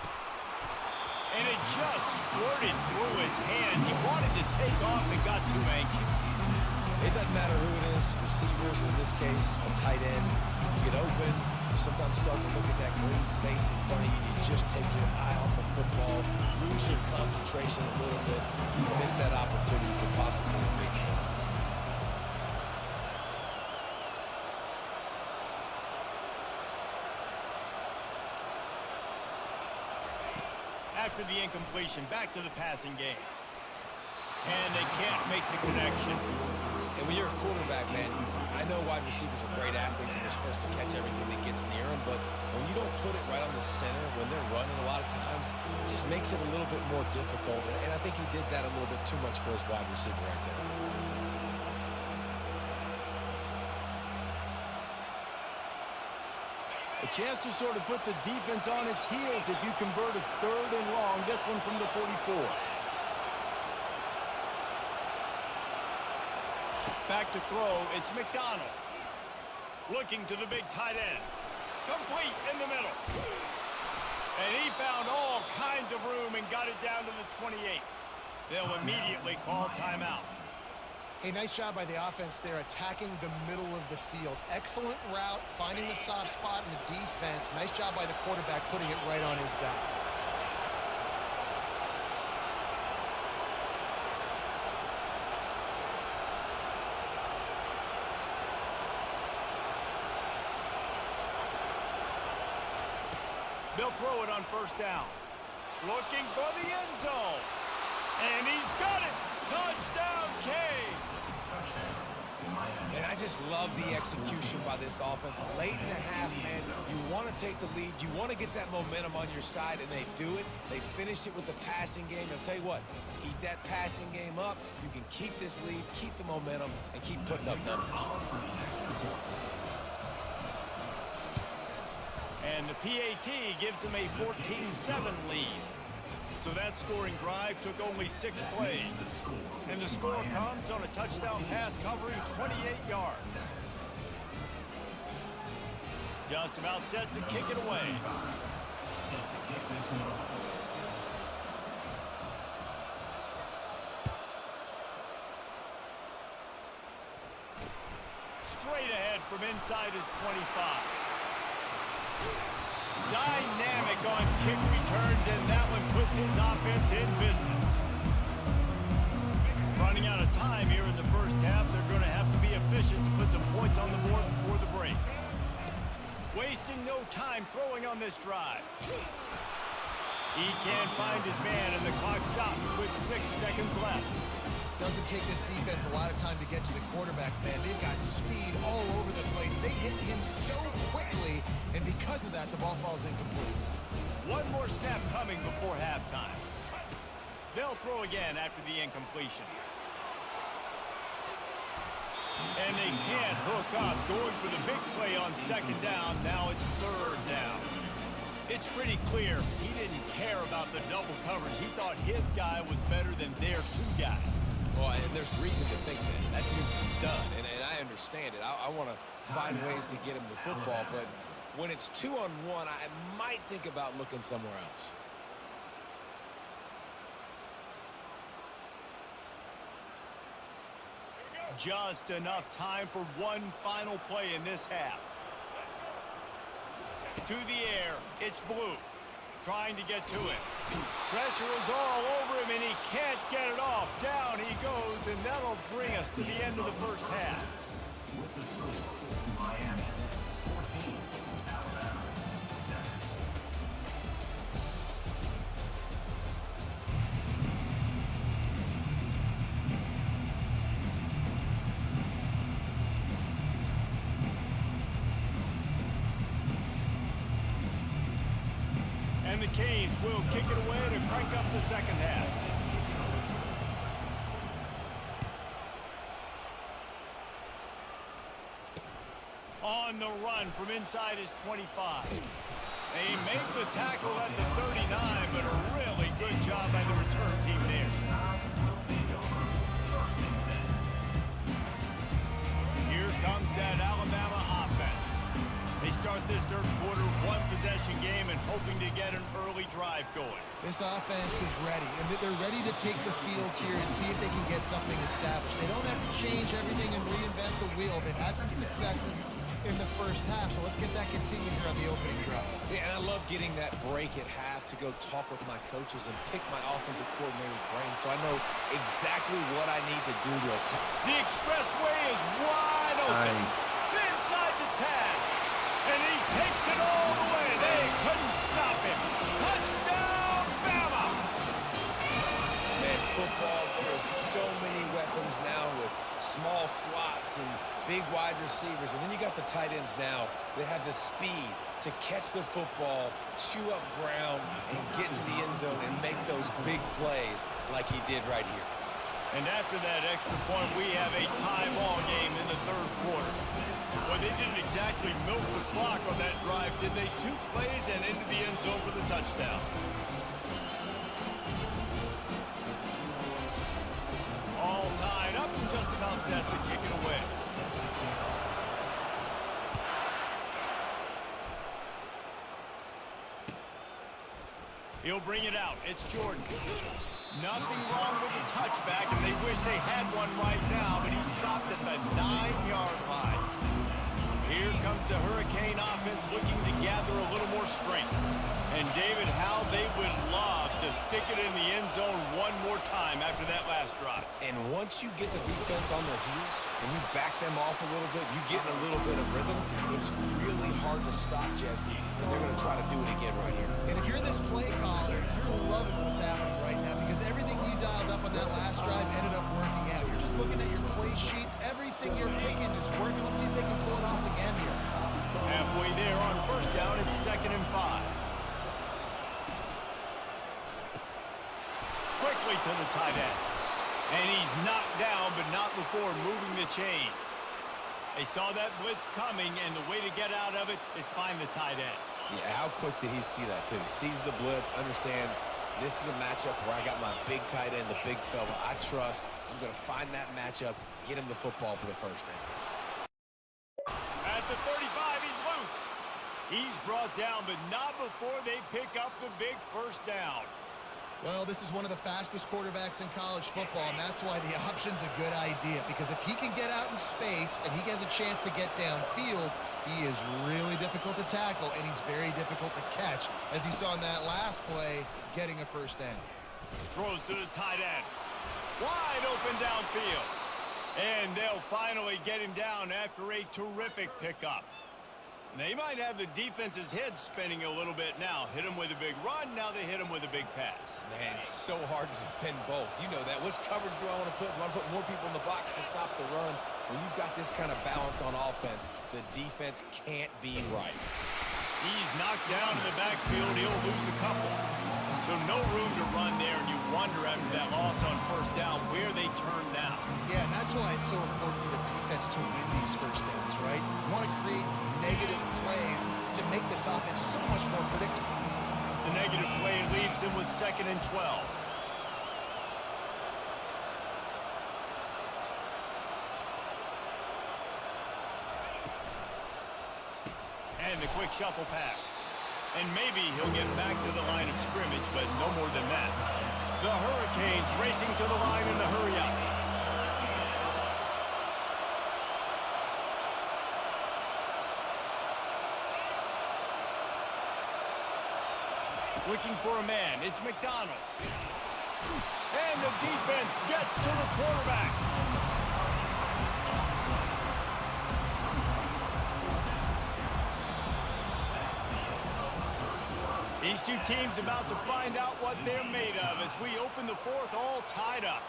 And it just squirted through his hands. He wanted to take off and got too anxious. It doesn't matter who it is, receivers, in this case, a tight end. You get open, you sometimes start to look at that green space in front of you, you just take your eye off the football, lose your concentration a little bit, you miss that opportunity for possibly a big play. After the incompletion, back to the passing game. And they can't make the connection. And when you're a quarterback, man, I know wide receivers are great athletes and they're supposed to catch everything that gets near them, but when you don't put it right on the center, when they're running a lot of times, it just makes it a little bit more difficult. And I think he did that a little bit too much for his wide receiver right there. A chance to sort of put the defense on its heels if you convert a 3rd and long. This one from the 44. Back to throw, it's McDonald. Looking to the big tight end. Complete in the middle. And he found all kinds of room and got it down to the 28. They'll immediately call timeout. Hey, nice job by the offense there, attacking the middle of the field. Excellent route, finding the soft spot in the defense. Nice job by the quarterback, putting it right on his guy. They'll throw it on 1st down. Looking for the end zone. And he's got it. Touchdown, Canes. And I just love the execution by this offense. Late in the half, man, you want to take the lead. You want to get that momentum on your side, and they do it. They finish it with the passing game. I'll tell you what, keep that passing game up. You can keep this lead, keep the momentum, and keep putting up numbers. And the PAT gives them a 14-7 lead. So that scoring drive took only 6 plays. And the score comes on a touchdown pass covering 28 yards. Just about set to kick it away. straight ahead from inside his 25. Dynamic on kick returns, and that one puts his offense in business. Running out of time here in the first half. They're going to have to be efficient to put some points on the board before the break. Wasting no time throwing on this drive. He can't find his man, and the clock stops with 6 seconds left. Doesn't take this defense a lot of time to get to the quarterback, man. They've got speed all over the place. They hit him so quickly, and because of that, the ball falls incomplete. One more snap coming before halftime. They'll throw again after the incompletion. And they can't hook up, going for the big play on second down. Now it's third down. It's pretty clear he didn't care about the double coverage. He thought his guy was better than their two guys. Well, and there's reason to think that. That dude's a stud, and I understand it. I want to find ways to get him the football, but when it's 2-on-1, I might think about looking somewhere else. Just enough time for one final play in this half. To the air, it's Blue. Trying to get to it. Pressure is all over him, and he can't get it off. Down he goes, and that'll bring us to the end of the first half. With the score, Miami 14, Alabama 7. And the Canes will kick it away to crank up the second half. On the run from inside his 25. They make the tackle at the 39, but a really good job by the return team there. Here comes that Alabama offense. They start this third quarter, one-possession game, and hoping to get an early drive going. This offense is ready, and they're ready to take the field here and see if they can get something established. They don't have to change everything and reinvent the wheel. They've had some successes in the first half, so let's get that continued here on the opening drive. Yeah, and I love getting that break at half to go talk with my coaches and pick my offensive coordinator's brain so I know exactly what I need to do to attack. The expressway is wide open. Nice. Inside the 10. And he takes it all the way. They couldn't stop him. Touchdown, Bama! Man, football, there's so many weapons now with small slots and big wide receivers. And then you got the tight ends now that have the speed to catch the football, chew up ground, and get to the end zone and make those big plays like he did right here. And after that extra point, we have a tie ball game in the third quarter. Well, they didn't exactly milk the clock on that drive, did they? 2 plays and into the end zone for the touchdown. All tied up and just about set to kick it away. He'll bring it out. It's Jordan. Nothing wrong with the touchback, and they wish they had one right now, but he stopped at the 9-yard line. Here comes the Hurricane offense looking to gather a little more strength. And David, how they would love to stick it in the end zone one more time after that last drive. And once you get the defense on their heels and you back them off a little bit, you get in a little bit of rhythm, it's really hard to stop Jesse. And they're going to try to do it again right here. And if you're this play caller, you're loving what's happening right now because everything you dialed up on that last drive ended up working out. You're just looking at your play sheet. Everything you're picking is working. Let's see if they can pull it off again here. Halfway there on first down, it's 2nd and 5. Quickly to the tight end. And he's knocked down, but not before moving the chains. They saw that blitz coming, and the way to get out of it is find the tight end. Yeah, how quick did he see that, too? Sees the blitz, understands this is a matchup where I got my big tight end, the big fella I trust. I'm going to find that matchup, get him the football for the first down. At the 35, he's loose. He's brought down, but not before they pick up the big first down. Well, this is one of the fastest quarterbacks in college football, and that's why the option's a good idea, because if he can get out in space and he has a chance to get downfield, he is really difficult to tackle, and he's very difficult to catch, as you saw in that last play, getting a first down. Throws to the tight end. Wide open downfield. And they'll finally get him down after a terrific pickup. They might have the defense's head spinning a little bit now. Hit him with a big run, now they hit him with a big pass. Man, it's so hard to defend both. You know that. Which coverage do I want to put? Do I want to put more people in the box to stop the run? When you've got this kind of balance on offense, the defense can't be right. He's knocked down in the backfield. He'll lose a couple. So no room to run there, and you wonder after that loss on first down where they turn now. Yeah, and that's why it's so important for the defense to win these first downs, right? You want to create negative plays to make this offense so much more predictable. The negative play leaves them with 2nd and 12. And the quick shuffle pass. And maybe he'll get back to the line of scrimmage, but no more than that. The Hurricanes racing to the line in the hurry-up. Looking for a man. It's McDonald. And the defense gets to the quarterback. These two teams about to find out what they're made of as we open the fourth, all tied up.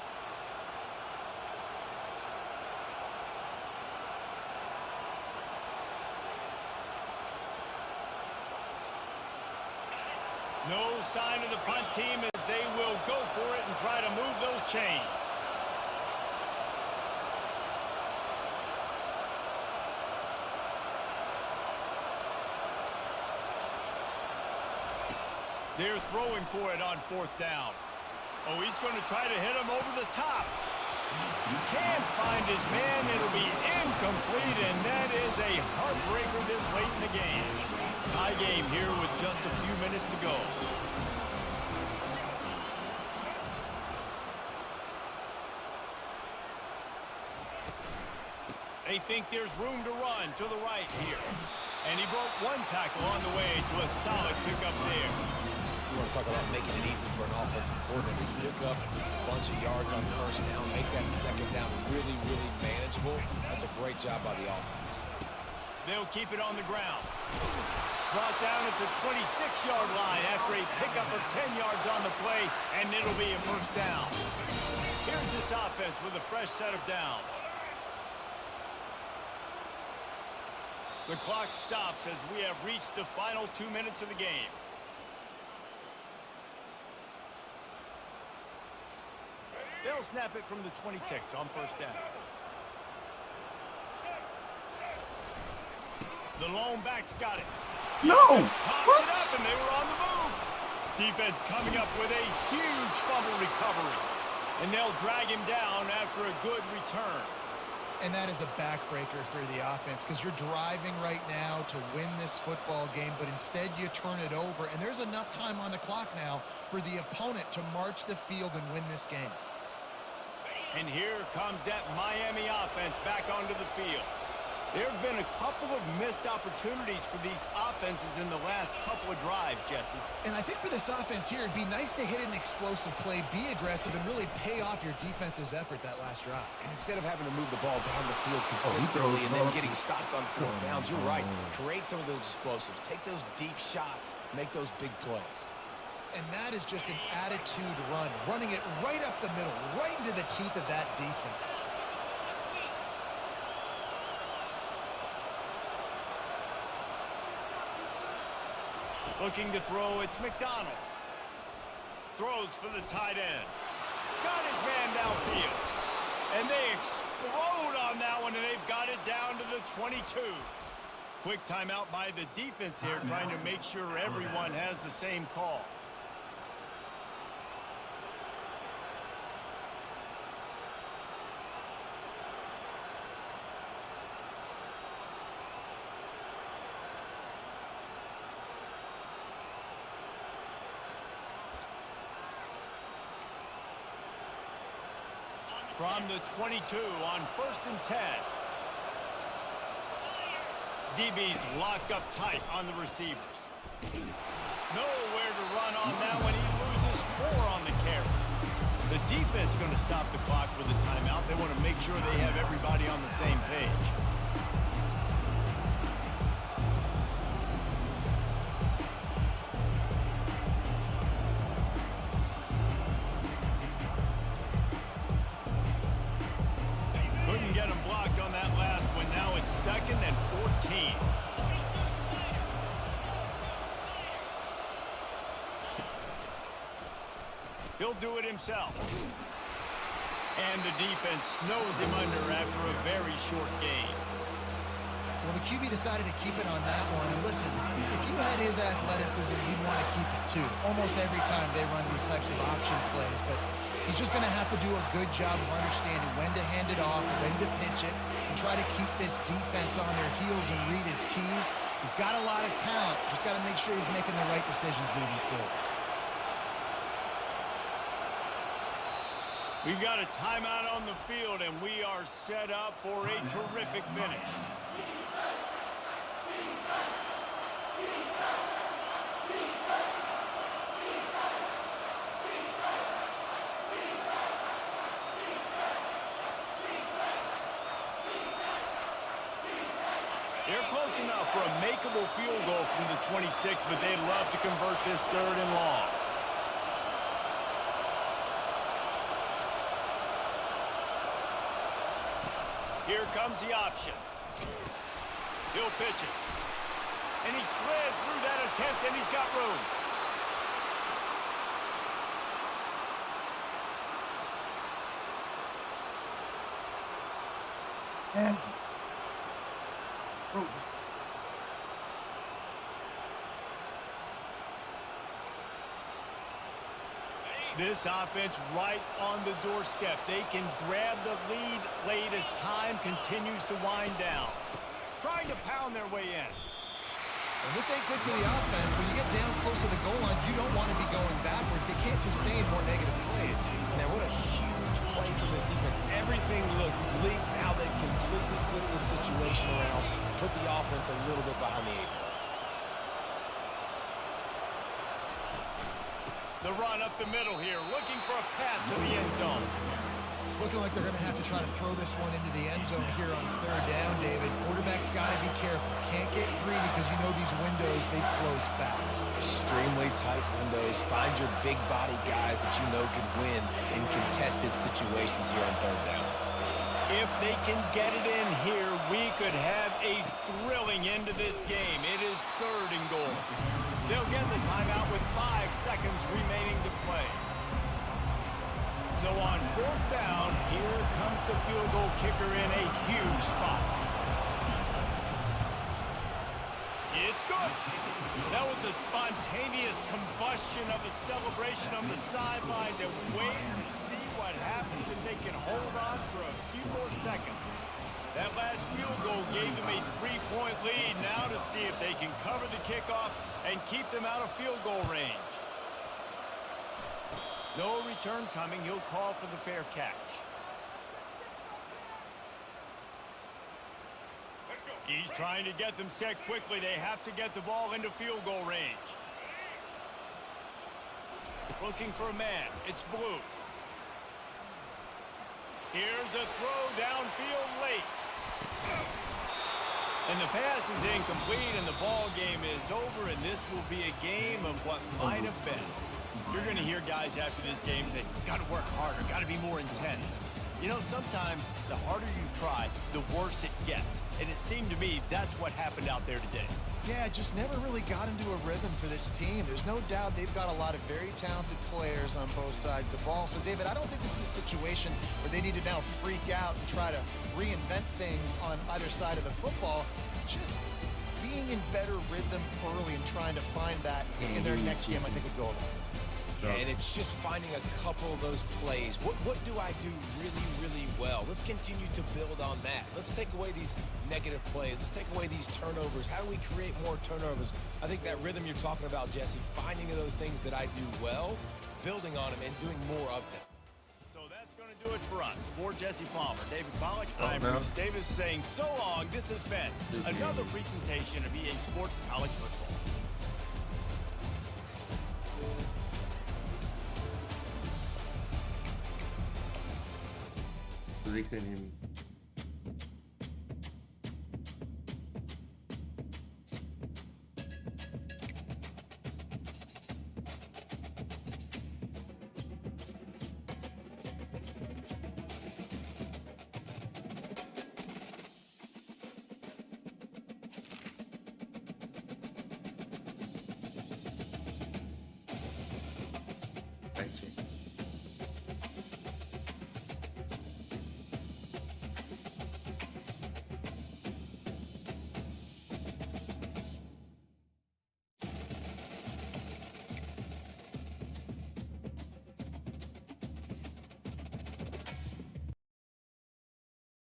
No sign of the punt team as they will go for it and try to move those chains. They're throwing for it on 4th down. Oh, he's going to try to hit him over the top. Can't find his man. It'll be incomplete, and that is a heartbreaker this late in the game. Tie game here with just a few minutes to go. They think there's room to run to the right here. And he broke one tackle on the way to a solid pickup there. You want to talk about making it easy for an offensive coordinator to pick up a bunch of yards on first down, make that 2nd down really, really manageable. That's a great job by the offense. They'll keep it on the ground. Brought down at the 26-yard line after a pickup of 10 yards on the play, and it'll be a first down. Here's this offense with a fresh set of downs. The clock stops as we have reached the final 2 minutes of the game. They'll snap it from the 26 on first down. The lone back's got it. No! Pops it up, and they were on the move. Defense coming up with a huge fumble recovery. And they'll drag him down after a good return. And that is a backbreaker for the offense, because you're driving right now to win this football game, but instead you turn it over, and there's enough time on the clock now for the opponent to march the field and win this game. And here comes that Miami offense back onto the field. There have been a couple of missed opportunities for these offenses in the last couple of drives, Jesse. And I think for this offense here, it'd be nice to hit an explosive play, be aggressive, and really pay off your defense's effort that last drive. And instead of having to move the ball down the field consistently and then getting stopped on 4th downs, you're right. Create some of those explosives. Take those deep shots. Make those big plays. And that is just an attitude run, running it right up the middle, right into the teeth of that defense. Looking to throw, it's McDonald. Throws for the tight end. Got his man downfield. And they explode on that one, and they've got it down to the 22. Quick timeout by the defense here, trying to make sure everyone has the same call. From the 22 on 1st and 10. DB's locked up tight on the receivers. Nowhere to run on that one. He loses 4 on the carry. The defense going to stop the clock with a timeout. They want to make sure they have everybody on the same page. Couldn't get him blocked on that last one. Now it's 2nd and 14. He'll do it himself. And the defense snows him under after a very short game. Well, the QB decided to keep it on that one. And listen, if you had his athleticism, you'd want to keep it too. Almost every time they run these types of option plays. But he's just going to have to do a good job of understanding when to hand it off, when to pitch it, and try to keep this defense on their heels and read his keys. He's got a lot of talent. Just got to make sure he's making the right decisions moving forward. We've got a timeout on the field, and we are set up for a terrific finish. They're close enough for a makeable field goal from the 26, but they'd love to convert this 3rd and long. Here comes the option. He'll pitch it. And he slid through that attempt, and he's got room. And This offense right on the doorstep. They can grab the lead late as time continues to wind down. Trying to pound their way in. And this ain't good for the offense. When you get down close to the goal line, you don't want to be going backwards. They can't sustain more negative plays. Man, what a huge play from this defense. Everything looked bleak. Now they've completely flipped the situation around, put the offense a little bit behind the 8 ball. The run up the middle here, looking for a path to the end zone. It's looking like they're going to have to try to throw this one into the end zone here on 3rd down, David. Quarterback's got to be careful. Can't get greedy because you know these windows, they close fast. Extremely tight windows. Find your big body guys that you know can win in contested situations here on 3rd down. If they can get it in here, we could have a thrilling end to this game. It is 3rd and goal. They'll get the timeout with 5 seconds remaining to play. So on 4th down, here comes the field goal kicker in a huge spot. It's good. That was a spontaneous combustion of a celebration on the sidelines, and wait to see what happens if they can hold on for a few more seconds. That last field goal gave them a 3-point lead. Now to see if they can cover the kickoff and keep them out of field goal range. No return coming. He'll call for the fair catch. He's trying to get them set quickly. They have to get the ball into field goal range. Looking for a man. It's Blue. Here's a throw downfield late. And the pass is incomplete, and the ball game is over, and this will be a game of what might have been. You're going to hear guys after this game say, got to work harder, got to be more intense. You know, sometimes the harder you try, the worse it gets. And it seemed to me that's what happened out there today. Yeah, just never really got into a rhythm for this team. There's no doubt they've got a lot of very talented players on both sides of the ball. So, David, I don't think this is a situation where they need to now freak out and try to reinvent things on either side of the football. Just being in better rhythm early and trying to find that in their next game, I think would go a long way. And it's just finding a couple of those plays. What do I do really, really well? Let's continue to build on that. Let's take away these negative plays. Let's take away these turnovers. How do we create more turnovers? I think that rhythm you're talking about, Jesse, finding those things that I do well, building on them, and doing more of them. So that's going to do Do it for us. For Jesse Palmer, David Pollack, I'm no. Bruce Davis saying so long. This has been another presentation of EA Sports College Football. Direkt deneyim.